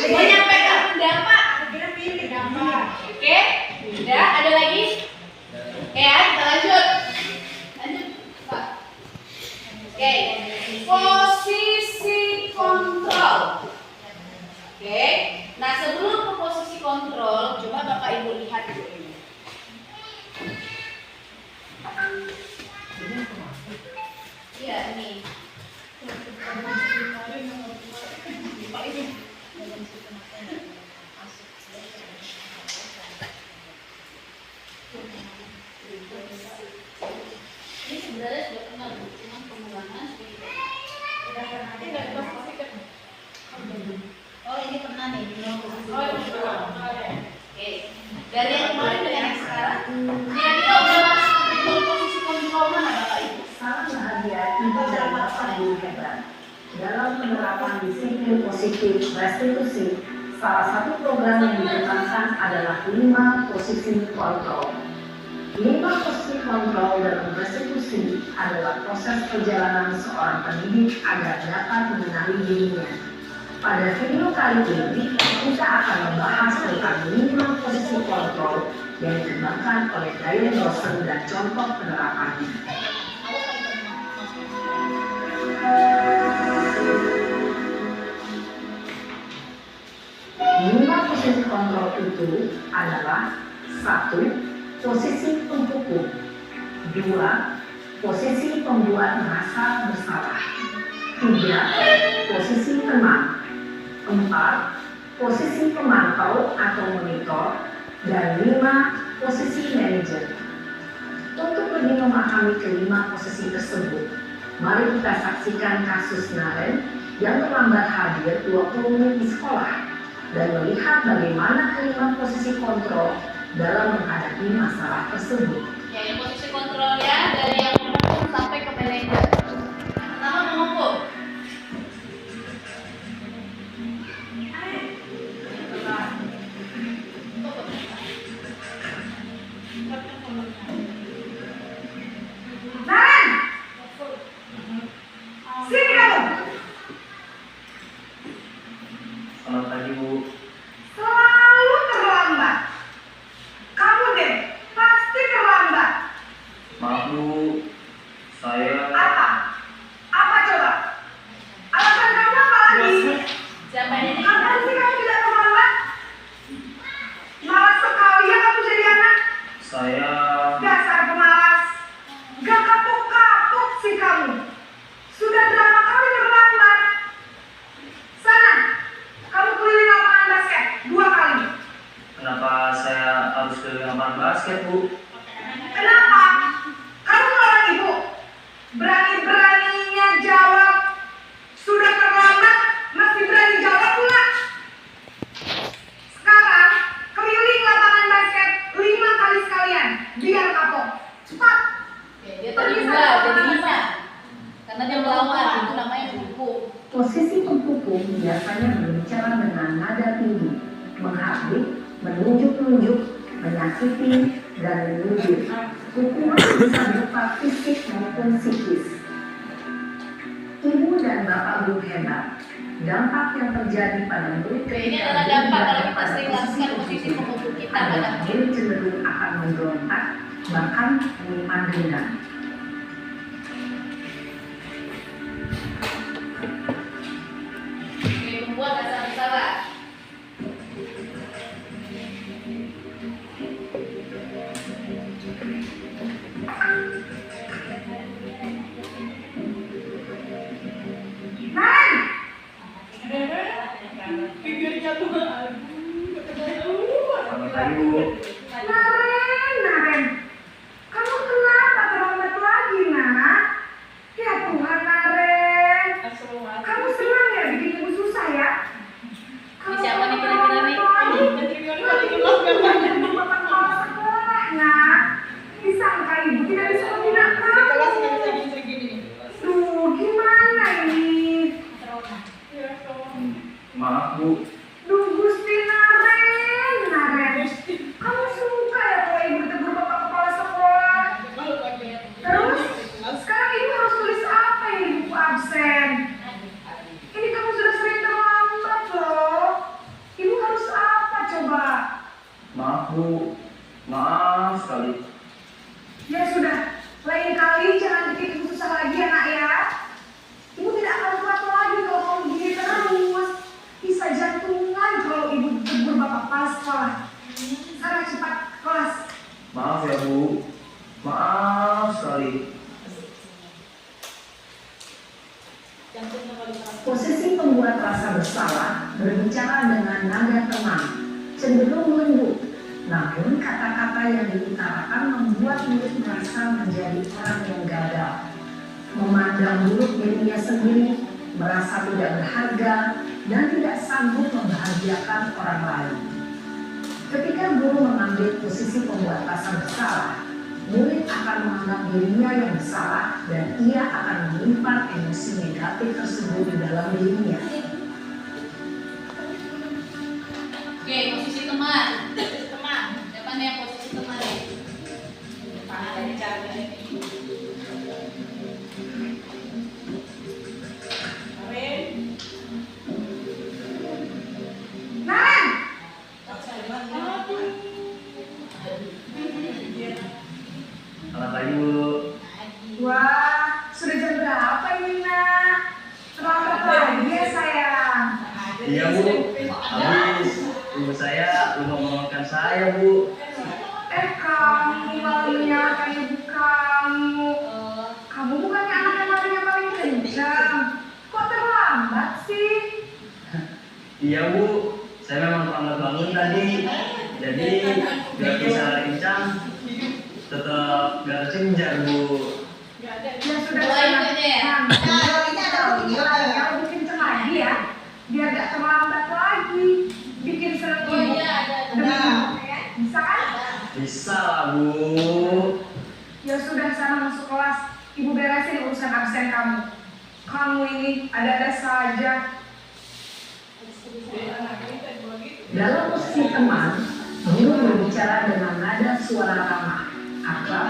Menyampaikan pendapat. Oke, udah ada lagi? Oke ya, kita lanjut. Lanjut, Pak. Oke, posisi kontrol. Oke, nah sebelum ke posisi kontrol, coba Bapak Ibu lihat dulu ini. Iya, ini. Ini sebenarnya sudah pernah, cuma pengulangan. Oh ini pernah nih. Oke, dari yang kemarin dan yang sekarang, kira-kira udah masuk ke posisi kontrol mana Bapak Ibu? Salam bahagia Ibu dan Bapak Guru hebat. Dalam penerapan disiplin positif restitusi, salah satu program yang dikembangkan adalah 5 posisi kontrol. 5 posisi kontrol dalam restitusi adalah proses perjalanan seorang pendidik agar dapat mengenali dirinya. Pada video kali ini, kita akan membahas tentang 5 posisi kontrol yang dikembangkan oleh Diane Rosen dan contoh penerapannya. 5 posisi kontrol itu adalah 1. Posisi penghukum, 2. Posisi pembuat merasa bersalah, 3. Posisi teman, 4. Posisi pemantau atau monitor, dan 5. Posisi manajer. Untuk lebih memahami kelima posisi tersebut, mari kita saksikan kasus Naren yang terlambat hadir 20 menit di sekolah dan melihat bagaimana kelima posisi kontrol dalam menghadapi masalah tersebut. Ya, ini posisi kontrolnya dari yang menghukum sampai ke manajer. Pertama menghukum. Naren, sini kamu. Selamat pagi, Bu. Selalu terlambat. Kamu deh, pasti terlambat. Maaf, Bu. Saya Apa? Apa coba? Alasan kamu apa lagi? Siapa ini? Kapan sih kamu tidak terlambat? Malas sekali ya kamu jadi anak. saya Dasar pemalas. Gak kapok-kapok sih kamu. Sudah berapa kali terlambat? Sana, kamu keliling lapangan basket 2 kali. kenapa saya harus keliling lapangan basket, Bu? Kenapa? Kamu seorang ibu. Berani-beraninya jawab. Sudah terlambat, masih berani jawab pula. Sekarang, keliling lapangan basket 5 kali sekalian. Biar kapok. Cepat. Oke, dia tadi 2, jadi 5. Karena dia melawan, itu namanya hukum. Posisi penghukum biasanya berbicara dengan nada tinggi, menghardik, menunjuk-nunjuk, menyakiti, dan menyindir. Hukuman bisa berupa fisik maupun psikis. Ibu dan Bapak Guru hebat, dampak yang terjadi pada murid Oke, ini adalah dampak kalau kita sering lakukan posisi penghukum kita pada adalah murid cenderung akan memberontak, bahkan menyimpan dendam. Oke, membuat rasa bersalah. Naren, Selamat pagi, Bu. Naren. Kamu kenapa terlambat Bu. Maaf sekali. Posisi pembuat rasa bersalah berbicara dengan nada tenang, cenderung lembut. Namun kata-kata yang diutarakan membuat murid merasa menjadi orang yang gagal, memandang buruk dirinya sendiri, merasa tidak berharga, dan tidak sanggup membahagiakan orang lain. Ketika guru mengambil posisi pembuat rasa bersalah, murid akan menganggap dirinya yang bersalah dan ia akan menyimpan emosi negatif tersebut di dalam dirinya. Oke, posisi teman. Siapa nih yang posisi teman nih? Tangan dari cara. Naren, Selamat pagi Bu. wah, sudah jam berapa ini nak? Selamat pagi ya sayang. Iya Bu. Habis ibu saya lupa menolakkan saya Bu. Kamu malah menyalahkan ibu kamu. Kamu bukannya anak yang larinya paling kencang. Kok terlambat sih? Iya Bu. Saya memang terlambat bangun tadi. Jadi nggak bisa lari kencang. Tetap nggak tersenjar Bu. Ya sudah Mulai sayang. aja ya. Nah, ini ada larinya lebih kencang lagi ya. Biar gak terlambat lagi. Bikin seneng Oh ibu. iya, ada. Bisa kan? Bisa lah Bu. Ya sudah, sana masuk kelas. Ibu beresin urusan absen kamu. Kamu ini ada-ada saja. Dalam posisi teman, guru berbicara dengan nada suara ramah, akrab,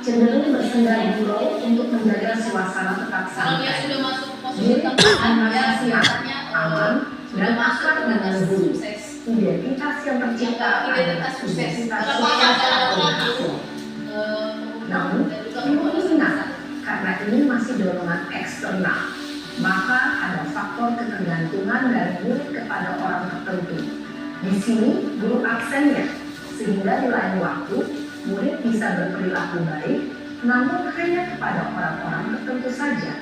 cenderung bersenda gurau untuk menjaga suasana tetap Kalau dia santai. sudah masuk ke posisi Murid teman, akan dia merasa siap, katanya aman, sudah dan masuk akrab ke dengan posisi guru. sukses. Identitas yang tercipta Identitas sukses. identitas Kalau sukses ada orang organisasi. Namun, ibu ingat, karena ini masih dorongan eksternal, maka ada faktor ketergantungan dari murid kepada orang tertentu. Di sini, guru absennya, sehingga di lain waktu, murid bisa berperilaku baik, namun hanya kepada orang-orang tertentu saja.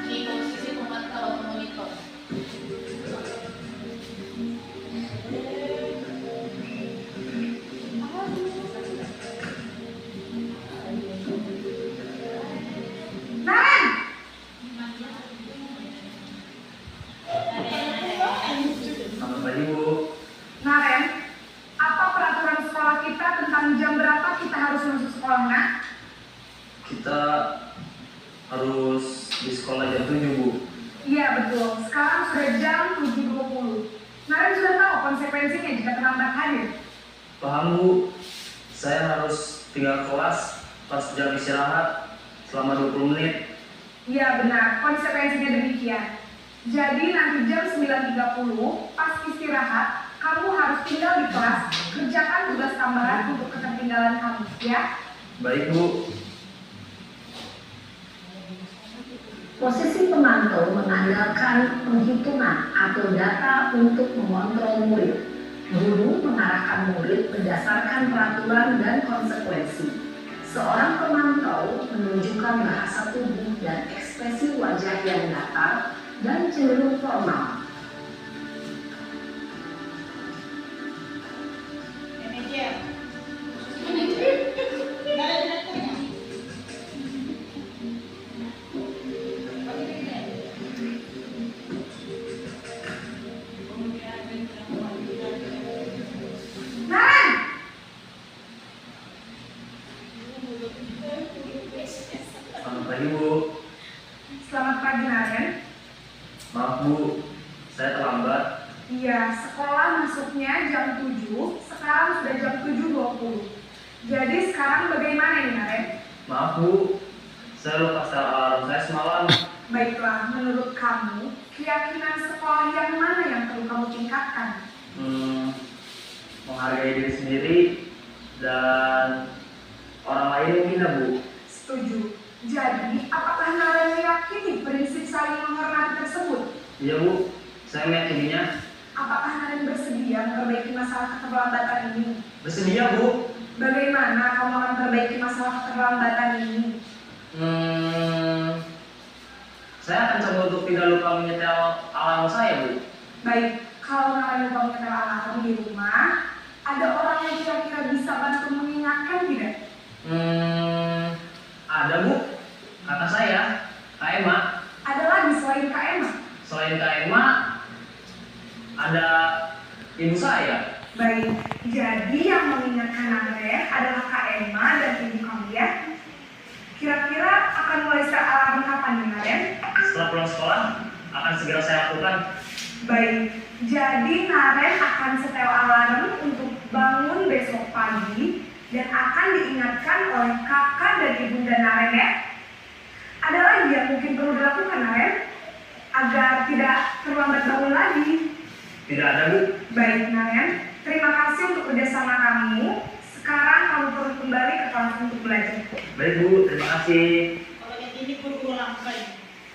Di posisi pemantau atau monitor. Naren, Selamat pagi Bu. Naren, apa peraturan sekolah kita tentang jam berapa kita harus masuk sekolah, nak? Kita harus di sekolah jam 7 Bu. Iya betul, sekarang sudah jam 7.20. Naren sudah tahu konsekuensinya jika terlambat hadir. Paham Bu. Saya harus tinggal kelas pas jam istirahat selama 20 menit. Iya benar, konsekuensinya demikian. Jadi nanti jam 9.30 pas istirahat, kamu harus tinggal di kelas, kerjakan tugas tambahan untuk ketertinggalan kamu, ya? Baik Bu. Posisi pemantau mengandalkan penghitungan atau data untuk mengontrol murid. Guru mengarahkan murid berdasarkan peraturan dan konsekuensi. Seorang pemantau menunjukkan bahasa tubuh dan ekspresi wajah yang datar dan cenderung formal. Naren, Selamat pagi Bu. selamat pagi Naren. Maaf Bu, saya terlambat. Iya, sekolah masuknya jam 7, sekarang sudah jam 7.20. Jadi sekarang bagaimana nih Naren? Maaf Bu, saya lupa setel alarm saya semalam. Baiklah, menurut kamu, keyakinan sekolah yang mana yang perlu kamu tingkatkan? Menghargai diri sendiri dan orang lain mungkin ya Bu. Setuju. Jadi, apakah Naren meyakini prinsip saling menghormati tersebut? Iya Bu, saya meyakininya. apakah Naren bersedia memperbaiki masalah keterlambatan ini? Bersedia, Bu. Bagaimana kamu akan memperbaiki masalah keterlambatan ini? Saya akan coba untuk tidak lupa menyetel alarm saya, Bu. Baik, kalau Naren lupa menyetel alarm di rumah, ada orang yang kira-kira bisa bantu mengingatkan tidak? Ada, Bu. Kata saya, Kak Emma. Ada lagi selain Kak Emma? Selain Kak Emma, ada ibu saya. Baik, jadi yang mengingatkan Naren adalah Kak Emma dan ibu kamu ya? Kira-kira akan mulai set alarm kapan nih Naren? Setelah pulang sekolah, akan segera saya lakukan. Baik, jadi Naren akan setel alarm untuk bangun besok pagi dan akan diingatkan oleh kakak dan ibunda Naren ya. Ada lagi yang mungkin perlu dilakukan Naren agar tidak terlambat bangun lagi. Tidak ada, Bu. Baik Naren, terima kasih untuk kerjasama kamu. Sekarang kamu perlu kembali ke kelas untuk belajar. Baik, Bu. Terima kasih. Kalau yang ini berulang kali.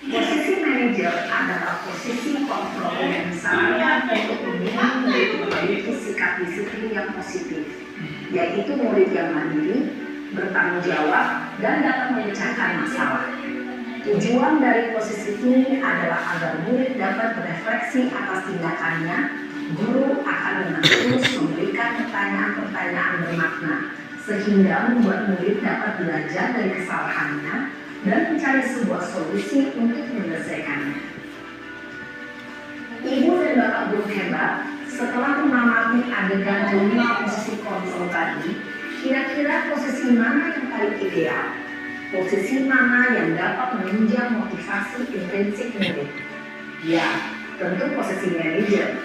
Posisi manajer adalah posisi kontrol yang disarankan untuk memiliki sikap disiplin yang positif, yaitu murid yang mandiri, bertanggung jawab, dan dapat memecahkan masalah. Tujuan dari posisi ini adalah agar murid dapat berefleksi atas tindakannya. Guru akan dengan terus memberikan pertanyaan-pertanyaan bermakna, sehingga membuat murid dapat belajar dari kesalahannya dan mencari sebuah solusi untuk menyelesaikannya. Ibu dan Bapak guru hebat, setelah mengamati adegan 5 posisi kontrol tadi, kira-kira posisi mana yang paling ideal? Posisi mana yang dapat menunjang motivasi intrinsik murid? Ya, tentu posisi manajer.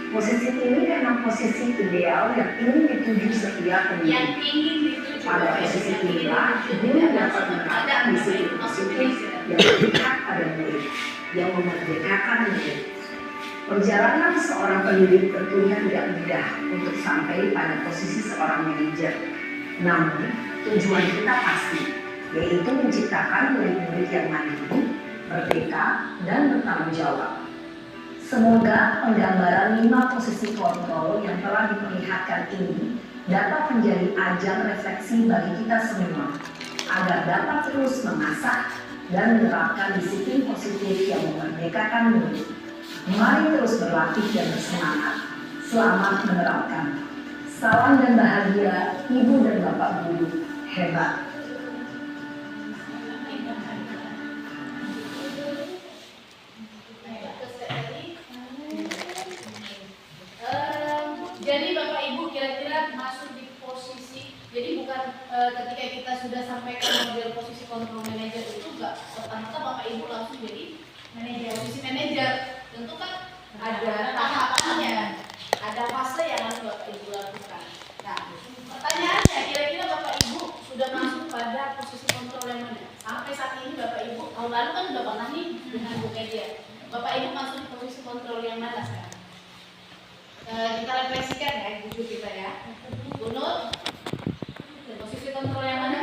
Posisi ini memang posisi ideal yang ingin dituju setiap Yang pendidik. ingin dituju. Pada posisi inilah, guru dapat menerapkan disiplin positif yang berpihak pada murid, yang memerdekakan murid. Perjalanan seorang pendidik tentunya tidak mudah untuk sampai pada posisi seorang manajer. Namun, tujuan kita pasti, yaitu menciptakan murid-murid yang mandiri, merdeka, dan bertanggung jawab. Semoga penggambaran 5 posisi kontrol yang telah diperlihatkan ini dapat menjadi ajang refleksi bagi kita semua, agar dapat terus mengasah dan menerapkan disiplin positif yang memerdekakan murid. Mari terus berlatih dan bersemangat. Selamat menerapkan. Salam dan bahagia, Ibu dan Bapak Guru hebat. Jadi Bapak Ibu kira-kira masuk di posisi, jadi bukan ketika kita sudah sampaikan model posisi kontrol manajer itu enggak serta-merta Bapak Ibu langsung jadi manajer, posisi manajer. Tentu kan ada tahapannya, ada fase yang harus Bapak Ibu lakukan. Nah, pertanyaannya kira-kira Bapak Ibu sudah masuk pada posisi kontrol yang mana? Sampai saat ini Bapak Ibu, tahun lalu kan udah pernah nih dengan Bu Media. Bapak Ibu masuk di posisi kontrol yang mana sekarang? Kita refleksikan ya, jujur kita ya. Bu Nur, posisi kontrol yang mana?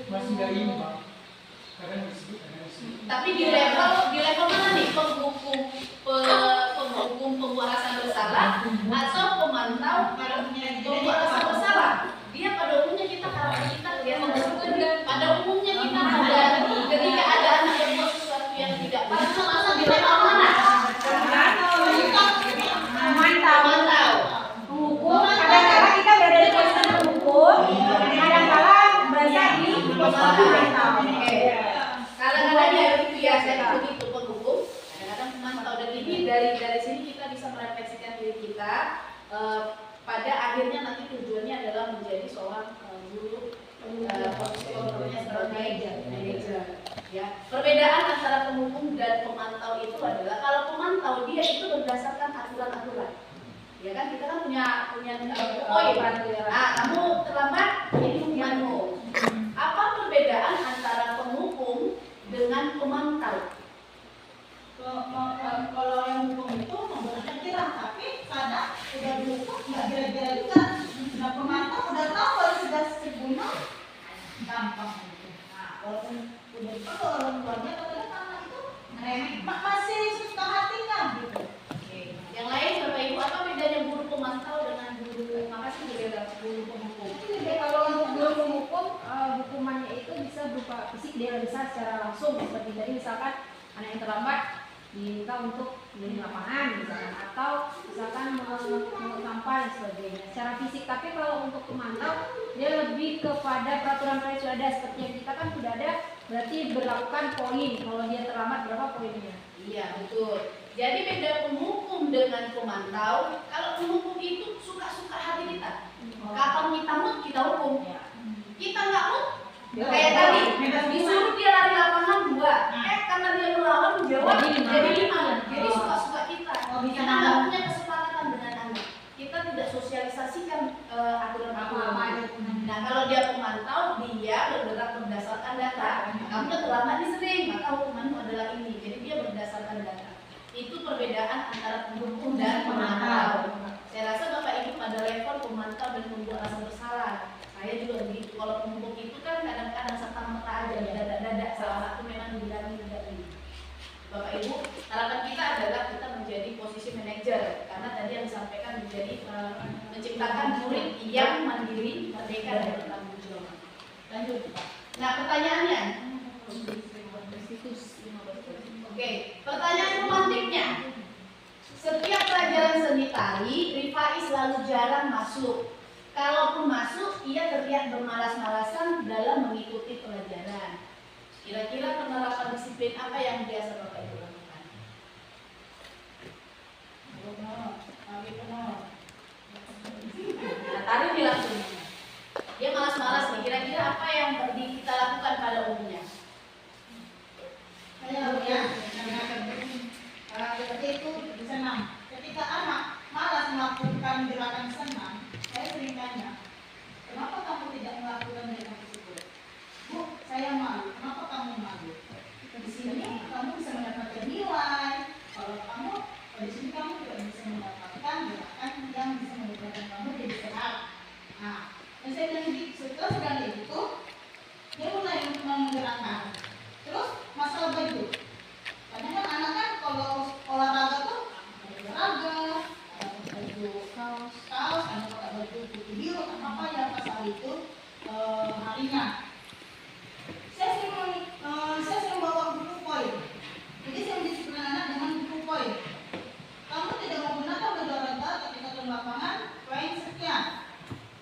Masih nggak imbang. Kadang disebut, kadang disebut. Tapi di level mana nih? Penghukum pembuasan bersalah atau pemantau pembuasan bersalah? Dia pada umumnya kita karakter kita kelihatan berbeda. Pada umumnya kita ada ketika ada anak yang buat sesuatu yang tidak pas, masa di level mana? Pemantau. Penghukum, kadang-kadang kita berada di posisi penghukum, kadang-kadang berada di posisi pemantau. Kadang-kadang ya begitu ya, saya begitu penghukum, kadang-kadang pemantau. Dan ini dari sini kita bisa merefleksikan diri kita. Pada akhirnya nanti tujuannya adalah menjadi seorang guru, posisi kontrolnya sebagai manajer. Ya, perbedaan antara penghukum dan pemantau itu adalah kalau pemantau dia itu berdasarkan aturan-aturan. Ya kan kita kan punya poin. Ah, kamu terlambat, ini hukumanmu. Apa perbedaan antara penghukum dengan pemantau? Kalau yang hukum itu memberikan kira, tapi kadang udah dihukum nggak kira-kira juga. Nah pemantau udah tahu kalau sudah sebulan gampang gitu. Nah walaupun udah perlu orang tuanya, kadang anak itu masih suka hatinya gitu. Yang dampak fisik dia bisa secara langsung, seperti tadi misalkan anak yang terlambat diminta untuk keliling lapangan misalkan, atau misalkan mengampal dan sebagainya secara fisik. Tapi kalau untuk pemantau dia lebih kepada peraturan yang sudah ada, seperti yang kita kan sudah ada, berarti berlakukan poin kalau dia terlambat berapa poinnya. Iya betul. Jadi beda penghukum dengan pemantau. Kalau penghukum itu suka-suka hati kita. Kapan kita mood kita hukum. Kita nggak mood, kayak tadi disuruh dia lari lapangan 2, karena dia melawan menjawab jadi 5. Jadi suka-suka kita. Kita nggak punya kesepakatan dengan anak. Kita tidak sosialisasikan aturan-aturan. Nah kalau dia pemantau, dia bergerak berdasarkan data. Kamu udah terlambat nih sering, maka hukumanmu adalah ini. Jadi dia berdasarkan data. Itu perbedaan antara penghukum dan pemantau. Saya rasa Bapak Ibu pada level pemantau dan membuat rasa bersalah. Saya juga begitu. Kalau penghukum itu kan kadang-kadang serta merta aja, dadak-dadak. Salah satu memang dibilangin tidak ini. Bapak Ibu, harapan kita adalah kita menjadi posisi manajer, karena tadi yang disampaikan menjadi menciptakan murid yang mandiri, merdeka dan bertanggung jawab. Lanjut. Nah pertanyaannya. Oke, pertanyaan romantiknya. Setiap pelajaran seni tari, Rifai selalu jarang masuk. Kalaupun masuk, ia terlihat bermalas-malasan dalam mengikuti pelajaran. Kira-kira penerapan disiplin apa yang biasa Bapak Ibu lakukan? Nah, tari dilangsung. Dia malas-malas nih. Kira-kira apa yang kita lakukan pada umumnya? Saya punya seperti itu senam. Ketika anak malas melakukan gerakan senam, saya sering tanya, kenapa kamu tidak melakukan gerakan tersebut? Bu, saya malu. Kenapa kamu malu? Di sini kamu bisa mendapatkan nilai. Kalau kamu di sini kamu tidak bisa mendapatkan gerakan yang bisa membuat kamu jadi sehat. Nah, dan saya bilang setelah sedang itu, dia mulai menggerakkan. Terus masalah baju. Kadang kan anak kan kalau olahraga tuh ada olahraga, ada baju kaos, ada pakai baju putih biru, apa ya pasal itu harinya. Saya sering bawa buku poin. Jadi saya mendisiplinkan anak dengan buku poin. Kamu tidak menggunakan baju olahraga ketika turun lapangan, poin sekian.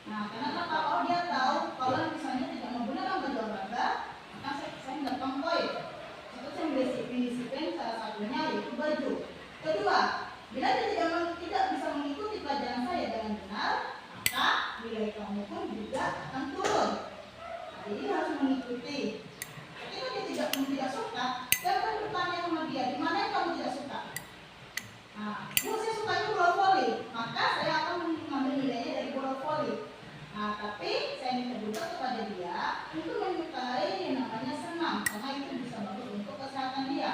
Nah, karena kalau dia tahu kalau misalnya tidak menggunakan baju olahraga, maka saya mendapatkan poin. Itu saya mendisiplin salah satunya yaitu baju. Kedua, bila dia tidak bisa mengikuti pelajaran saya dengan benar, maka nilai kamu pun juga akan turun. Jadi harus mengikuti. Ketika dia tidak suka, saya akan bertanya sama dia, di mana yang kamu tidak suka? Nah, Bu, saya sukanya bola voli, maka saya akan mengambil nilainya dari bola voli. Nah, tapi saya minta juga kepada dia untuk menyukai yang namanya senam, karena itu bisa bagus untuk kesehatan dia.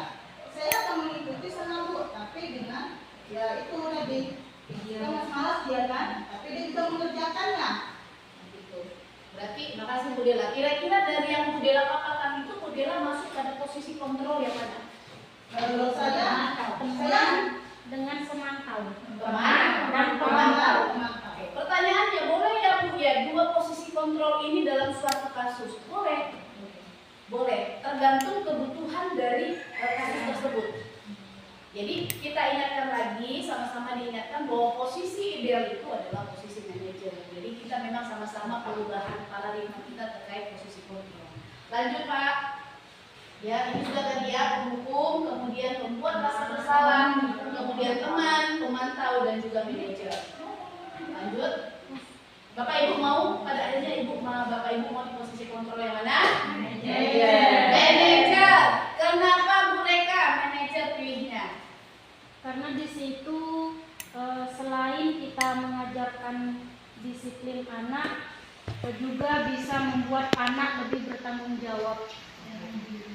Saya akan mengikuti senam, Bu, tapi dengan ya itu tadi dia malas dia kan, tapi dia juga mengerjakannya. Gitu. Berarti, makasih Bu Dela. Kira-kira dari yang Bu Dela paparkan itu, Bu Dela masuk pada posisi kontrol yang mana? Kalau saya dengan semantau. Pemantau. Pertanyaannya, boleh ya Bu ya 2 posisi kontrol ini dalam suatu kasus? Boleh. Boleh, tergantung kebutuhan dari kasus tersebut. Jadi kita ingatkan lagi, sama-sama diingatkan bahwa posisi ideal itu adalah posisi manajer. Jadi kita memang sama-sama perubahan paradigma kita terkait posisi kontrol. Lanjut Pak. Ya, ini sudah tadi ya, penghukum, kemudian pembuat rasa bersalah, kemudian teman, pemantau, dan juga manajer. Lanjut. Bapak Ibu mau, pada akhirnya Bapak Ibu mau di posisi kontrol yang mana? Manajer. Kenapa mereka manajer pilihnya? Karena di situ selain kita mengajarkan disiplin anak, juga bisa membuat anak lebih bertanggung jawab.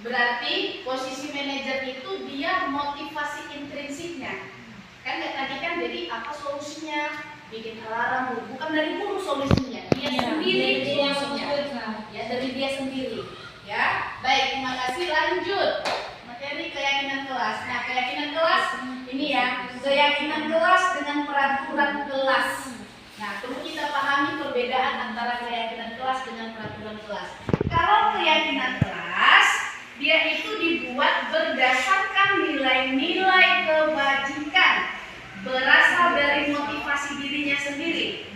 Berarti posisi manajer itu dia motivasi intrinsiknya. Kan tadi kan jadi apa solusinya? Bikin alarm, bukan dari guru solusinya, dia sendiri solusinya. Ya, dari dia sendiri. Ya, baik, terima kasih. Lanjut materi keyakinan kelas. Nah, keyakinan kelas ini ya, keyakinan kelas dengan peraturan kelas. Nah, perlu kita pahami perbedaan antara keyakinan kelas dengan peraturan kelas. Kalau keyakinan kelas dia itu dibuat berdasarkan nilai-nilai kebajikan, berasal dari motivasi dirinya sendiri.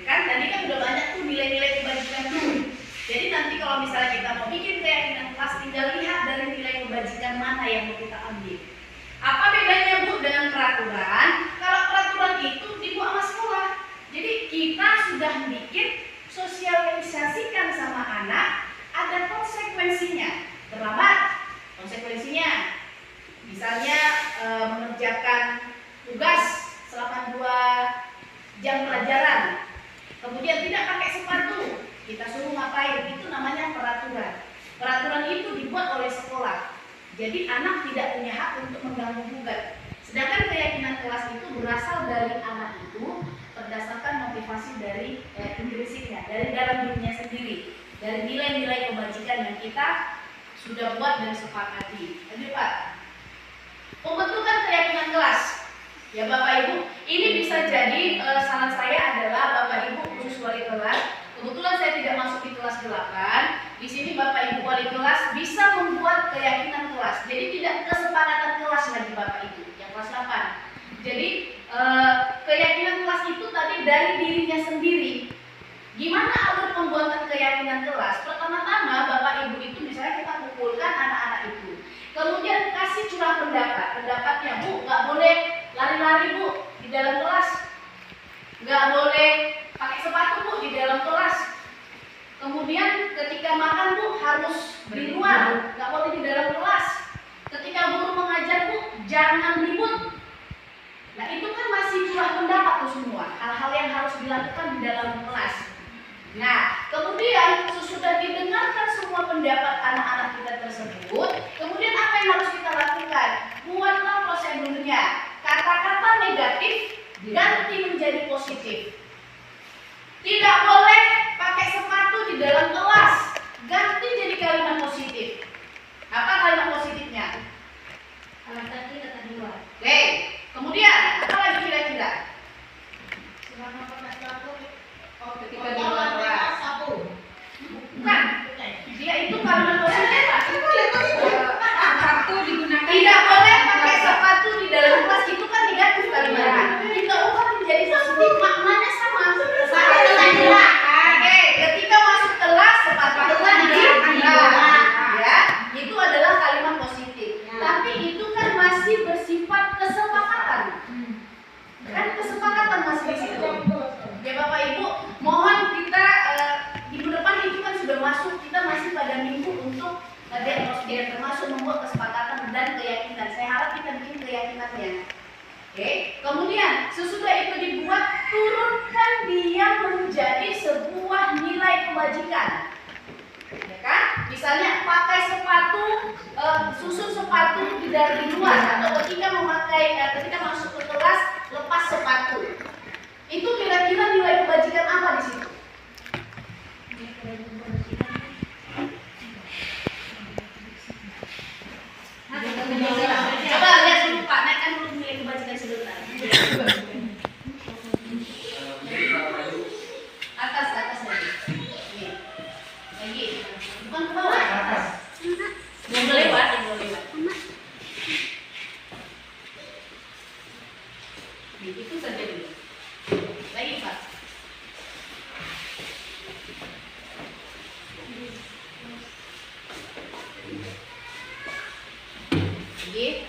Kan tadi kan udah banyak tuh nilai-nilai kebajikan tuh. Jadi nanti kalau misalnya kita mau bikin keyakinan kelas, tinggal lihat dari nilai kebajikan mana yang mau kita ambil. Apa bedanya Bu dengan peraturan? Kalau peraturan itu dibuat sama sekolah. Jadi kita sudah bikin sosialisasikan sama anak, ada konsekuensinya. Terlambat, konsekuensinya misalnya mengerjakan tugas selama 2 jam pelajaran, kemudian tidak pakai sepatu, kita suruh ngapain, itu namanya peraturan. Peraturan itu dibuat oleh sekolah, jadi anak tidak punya hak untuk mengganggu gugat. Sedangkan keyakinan kelas itu berasal dari anak itu berdasarkan motivasi dari intrinsiknya, dari dalam dirinya sendiri, dari nilai-nilai kebajikan yang kita sudah buat dan sepakati. Lanjut Pak. Pembentukan keyakinan kelas. Ya Bapak Ibu, ini bisa jadi saran saya adalah Bapak Ibu khusus wali kelas. Kebetulan saya tidak masuk di kelas 8. Di sini Bapak Ibu wali kelas bisa membuat keyakinan kelas. Jadi tidak kesepakatan kelas lagi Bapak Ibu, yang kelas 8. Jadi keyakinan kelas itu tadi dari dirinya sendiri. Gimana alur pembuatan keyakinan kelas? Pertama-tama Bapak Ibu itu misalnya kita kumpulkan anak-anak itu, kemudian kasih curah pendapatnya. Bu, nggak boleh lari-lari Bu di dalam kelas, nggak boleh pakai sepatu Bu di dalam kelas, kemudian ketika makan Bu harus di luar, nggak boleh di dalam kelas, ketika guru mengajar Bu jangan ribut. Nah itu kan masih curah pendapat tuh semua, hal-hal yang harus dilakukan di dalam kelas. Nah, kemudian sesudah didengarkan semua pendapat anak-anak kita tersebut, kemudian apa yang harus kita lakukan? Buatlah prosedurnya. Kata-kata negatif ganti menjadi positif. Tidak boleh pakai sepatu di dalam kelas, ganti jadi kalimat positif. Apa kalimat positifnya? Alat kaki kata dua. Oke, kemudian apa lagi kira-kira? Selama pakai sepatu, Ketika di luar kelas. Bukan. Dia itu kalimat positif Pak. Sepatu digunakan. Tidak boleh pakai sepatu di dalam kelas, itu kan negatif kalimatnya. Kita ubah menjadi positif, maknanya sama. Oke, ketika masuk kelas sepatunya digunakan. Ya, itu adalah kalimat positif. Tapi itu kan masih bersifat kesepakatan. Kan kesepakatan masih di situ. Ya Bapak Ibu, mohon kita minggu depan itu kan sudah masuk, kita masih pada minggu untuk dia termasuk membuat kesepakatan dan keyakinan. Saya harap kita bikin keyakinannya. Oke, kemudian sesudah itu dibuat, turunkan dia menjadi sebuah nilai kebajikan. Ya kan? Misalnya pakai sepatu, susun sepatu dari luar, atau ketika masuk ke kelas lepas sepatu. Itu kira-kira nilai kebajikan apa di situ? Coba lihat dulu Pak, naikkan dulu nilai kebajikan sebentar. Atas lagi. Nih. Lagi. Bukan ke bawah, atas. Yang lewat. Itu saja dulu. Lagi Pak.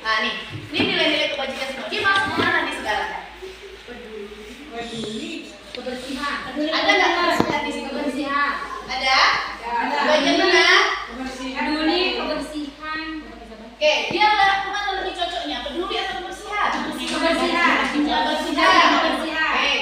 Nah nih, ini nilai-nilai kebajikan semua. Dia masuk mana nih sekarang? Kebersihan. Ada nggak kebersihan di sini? Kebersihan. Ada? Bagian mana? Peduli kebersihan. Oke, dia kemana lebih cocoknya? Peduli atau kebersihan? Kebersihan. Kebersihan. Kebersihan. Oke,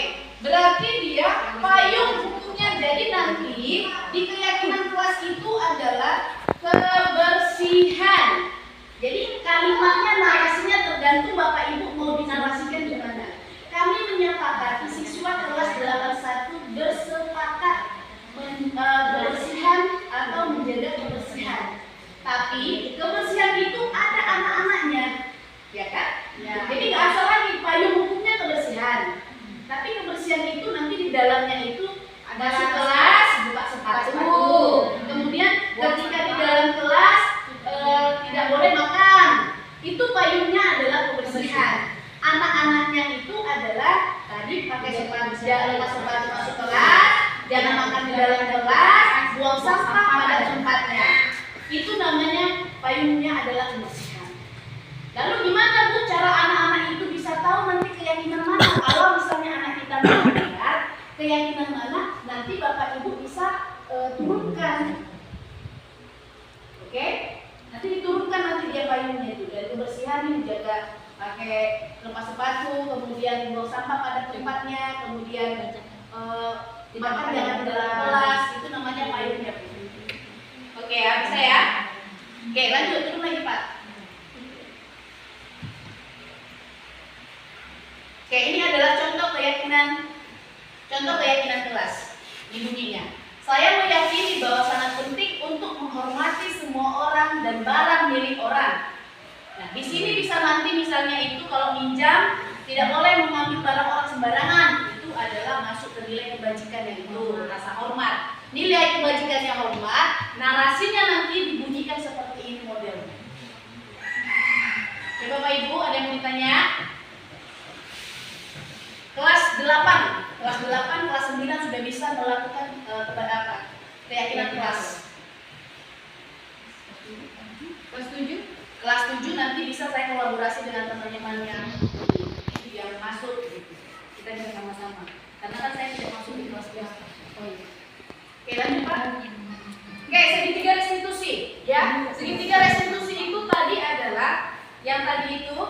berarti dia payung hukumnya. Jadi nanti di keyakinan kelas itu adalah kebersihan. Jadi kalimatnya, narasinya tergantung Bapak Ibu mau dinarasikan gimana. Kami menyepakati siswa kelas 81 bersepakat kebersihan atau menjaga kebersihan. Tapi kebersihan itu ada anak-anaknya, ya kan? Ya. Jadi nggak asal lagi payung hukumnya kebersihan. Tapi kebersihan itu nanti di dalamnya itu ada kelas buka sepatu. Kemudian ketika di dalam kelas boleh makan. Itu payungnya adalah kebersihan. Anak-anaknya itu adalah tadi pakai sepatu, jangan lepas sepatu masuk kelas, jangan makan di dalam kelas, buang sampah pada tempatnya. Itu namanya payungnya adalah kebersihan. Lalu gimana Bu cara anak-anak itu bisa tahu nanti keyakinan mana? Kalau misalnya anak kita melanggar, keyakinan mana nanti Bapak Ibu bisa turunkan. Oke? Nanti diturunkan nanti dia payungnya itu dari kebersihan ini jaga pakai lepas sepatu, kemudian buang sampah pada tempatnya, kemudian makan jangan di dalam kelas, itu namanya payungnya. Oke ya, bisa ya? Oke, lanjut turun lagi Pak. Oke, ini adalah contoh keyakinan kelas. Ini bunyinya. Saya meyakini bahwa sangat penting untuk menghormati semua orang dan barang milik orang. Nah, di sini bisa nanti misalnya itu kalau minjam tidak boleh mengambil barang orang sembarangan. Itu adalah masuk ke nilai kebajikan yang itu rasa hormat. Nilai kebajikan yang hormat, narasinya nanti dibunyikan seperti ini modelnya. Oke Bapak Ibu, ada yang mau ditanya? Kelas 8, kelas 9 sudah bisa melakukan keyakinan kelas. Kelas 7 nanti bisa saya kolaborasi dengan teman-teman yang masuk gitu. Kita bisa sama-sama. Karena kan saya tidak masuk di kelas biasa. Oh iya. Oke, lanjut Pak. Oke, segitiga restitusi ya. Segitiga restitusi itu tadi adalah yang tadi itu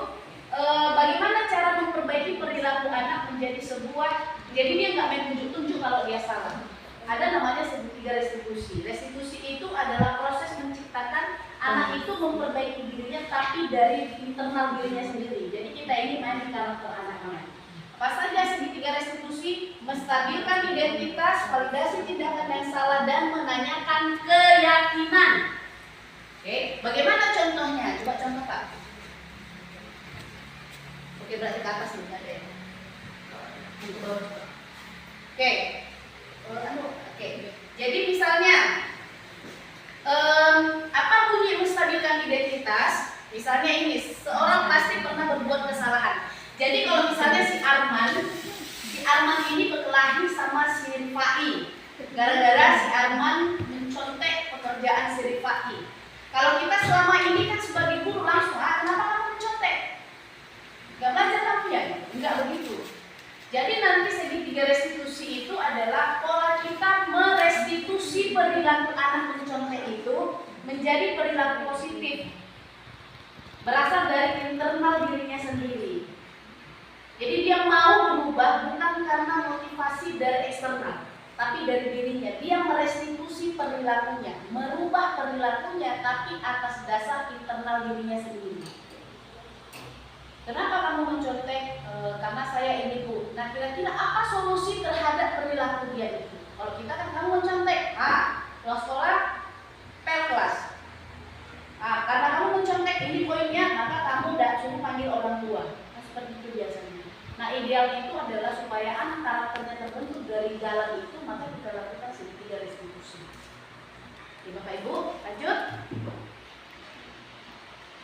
bagaimana cara memperbaiki perilaku anak menjadi sebuah, jadi dia nggak main tunjuk-tunjuk kalau dia salah. Ada namanya segitiga restitusi. Restitusi itu adalah proses menciptakan anak itu memperbaiki dirinya tapi dari internal dirinya sendiri. Jadi kita ini main di karakter anak-anak. Apa saja segitiga restitusi? Menstabilkan identitas, validasi tindakan yang salah dan menanyakan keyakinan. Oke, bagaimana contohnya? Coba contoh Pak. Oke, berarti ke atas nih, ada ya. Oke. Oke. Jadi misalnya apa bunyi menstabilkan identitas? Misalnya ini, seorang pasti pernah berbuat kesalahan. Jadi kalau misalnya si Arman ini berkelahi sama si Rifai. Gara-gara si Arman mencontek pekerjaan si Rifai. Kalau kita selama ini kan sebagai guru langsung, kenapa kamu mencontek? Gak belajar kamu ya? Enggak begitu. Jadi nanti segitiga restitusi itu adalah pola kita merestitusi perilaku anak mencontek itu menjadi perilaku positif. Berasal dari internal dirinya sendiri. Jadi dia mau berubah bukan karena motivasi dari eksternal, tapi dari dirinya. Dia merestitusi perilakunya, merubah perilakunya tapi atas dasar internal dirinya sendiri. Kenapa kamu mencontek? Karena saya ini Bu. Nah kira-kira apa solusi terhadap perilaku dia itu? Kalau kita kan kamu mencontek, pulang sekolah, pel kelas. Karena kamu mencontek ini poinnya, maka kamu tidak suruh panggil orang tua. Nah, seperti itu biasanya. Nah idealnya itu adalah supaya anak karakternya terbentuk dari jalan itu, maka kita lakukan segitiga restitusi. Oke Bapak Ibu, lanjut.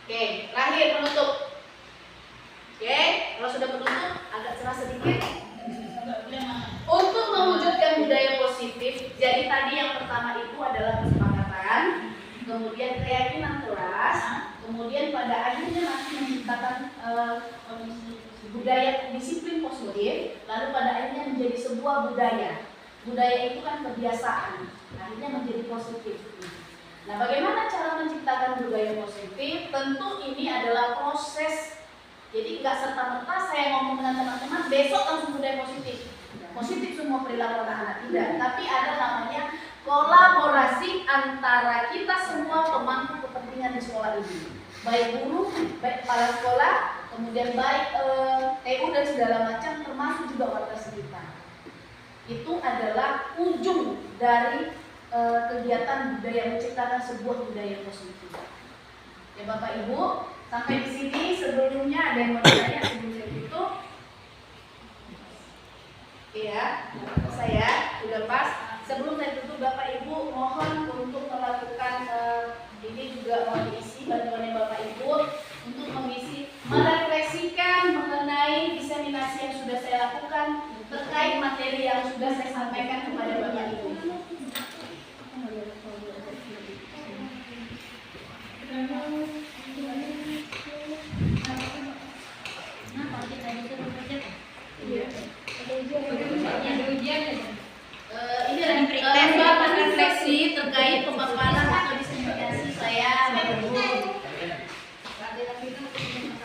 Oke, terakhir penutup. Oke, kalau sudah penutup agak cerah sedikit. Untuk mewujudkan budaya positif, jadi tadi yang pertama itu adalah kesepakatan, kemudian keyakinan kelas, kemudian pada akhirnya nanti menciptakan budaya disiplin positif, lalu pada akhirnya menjadi sebuah budaya. Budaya itu kan kebiasaan, akhirnya menjadi positif. Nah, bagaimana cara menciptakan budaya positif? Tentu ini adalah proses. Jadi nggak serta-merta saya ngomong dengan teman-teman besok langsung budaya positif. Positif semua perilaku anak-anak, tidak. Tapi ada namanya kolaborasi antara kita semua pemangku kepentingan di sekolah ini. Baik guru, baik kepala sekolah, kemudian baik TU dan segala macam, termasuk juga warga sekitar. Itu adalah ujung dari kegiatan budaya, menciptakan sebuah budaya positif. Ya Bapak Ibu, sampai di sini sebelumnya ada yang mau ditanya sebelum saya tutup? Iya, saya sudah pas. Sebelum saya tutup Bapak Ibu mohon untuk melakukan ini juga mau diisi bantuannya Bapak kepada Bapak Ibu. Ini lembar refleksi terkait pemaparan atau diseminasi saya Bapak Ibu.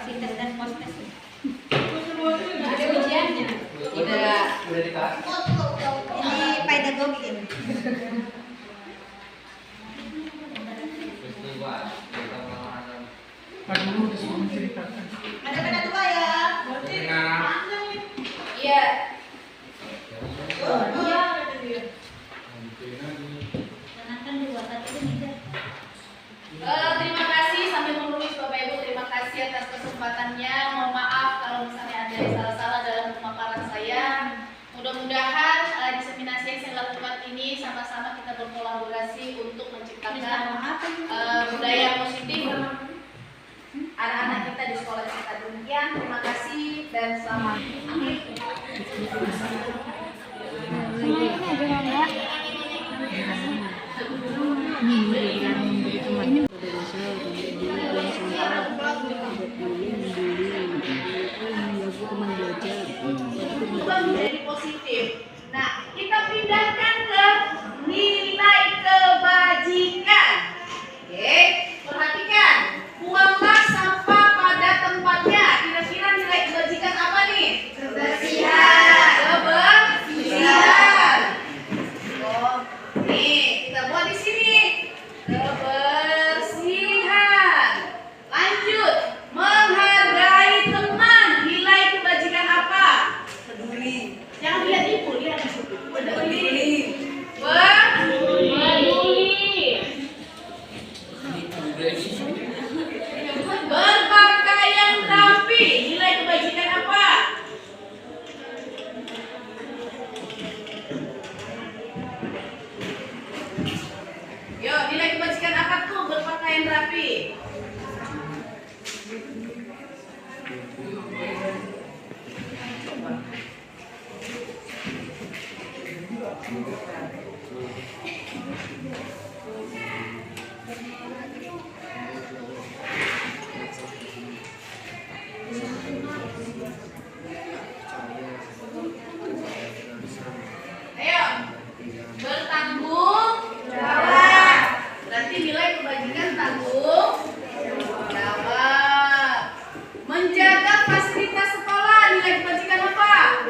Sintes dan postes. Ada ujiannya? Tidak. Udah dikasih. Ini pedagogi ini. Pak Guru bisa menceritakan. Ada pena tua ya. Iya. Terima kasih sampai menulis Bapak Ibu, terima kasih atas kesempatannya. Mohon maaf kalau misalnya ada yang salah-salah dalam pemaparan saya. Mudah-mudahan diseminasi yang saya lakukan ini sama-sama kita berkolaborasi untuk menciptakan budaya positif anak-anak kita di sekolah kita. Demikian, terima kasih dan selamat. Berubah menjadi positif. Nah, kita pindahkan ke nilai kebajikan. Oke, perhatikan. Buanglah sampah pada tempatnya. Kira-kira nilai kebajikan apa nih? Kebersihan. Kebersihan. Oh, nih kita buat di sini. Kebersihan. Lanjut. Menghargai teman. Nilai kebajikan apa? Peduli. Jangan lihat ibu, lihat di situ. Peduli. Berpakaian rapi. Nilai kebajikan apa? Yo, nilai kebajikan apa tuh berpakaian rapi? Ayo, bertanggung jawab. Berarti nilai kebajikan tanggung jawab. Menjaga fasilitas sekolah, nilai kebajikan apa?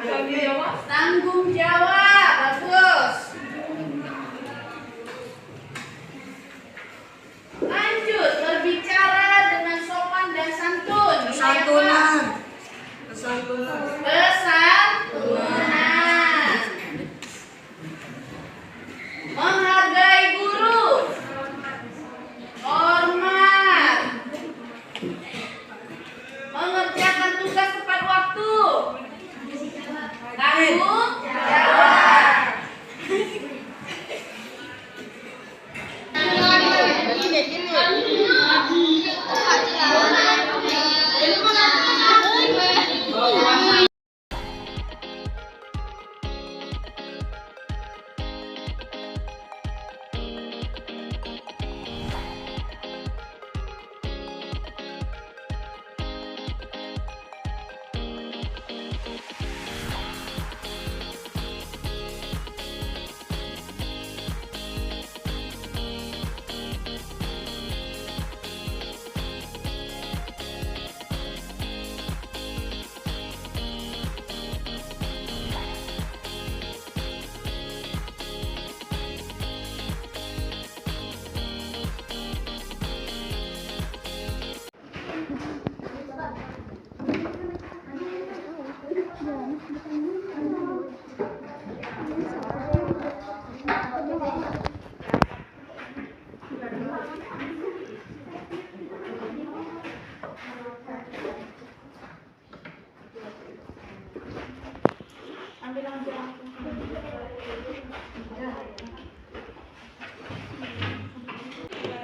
Tanggung jawab. Bagus. Lanjut, berbicara dengan sopan dan santun. Nilai apa? Kesantunan. Menghargai guru. Hormat. Mengerjakan tugas tepat waktu. Tanggung jawab.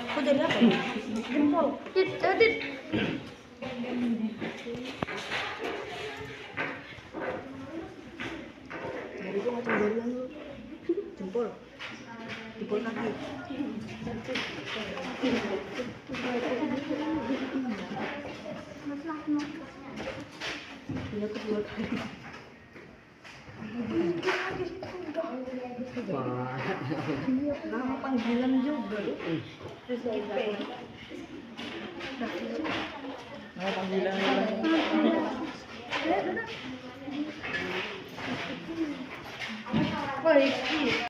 Kok jadi apa ya? Jempol. Dit. Jadi gue ngacung jarian dulu. Dipukul kaki. Dia kedua kali. Nama panggilan juga. Nama panggilan. Baik,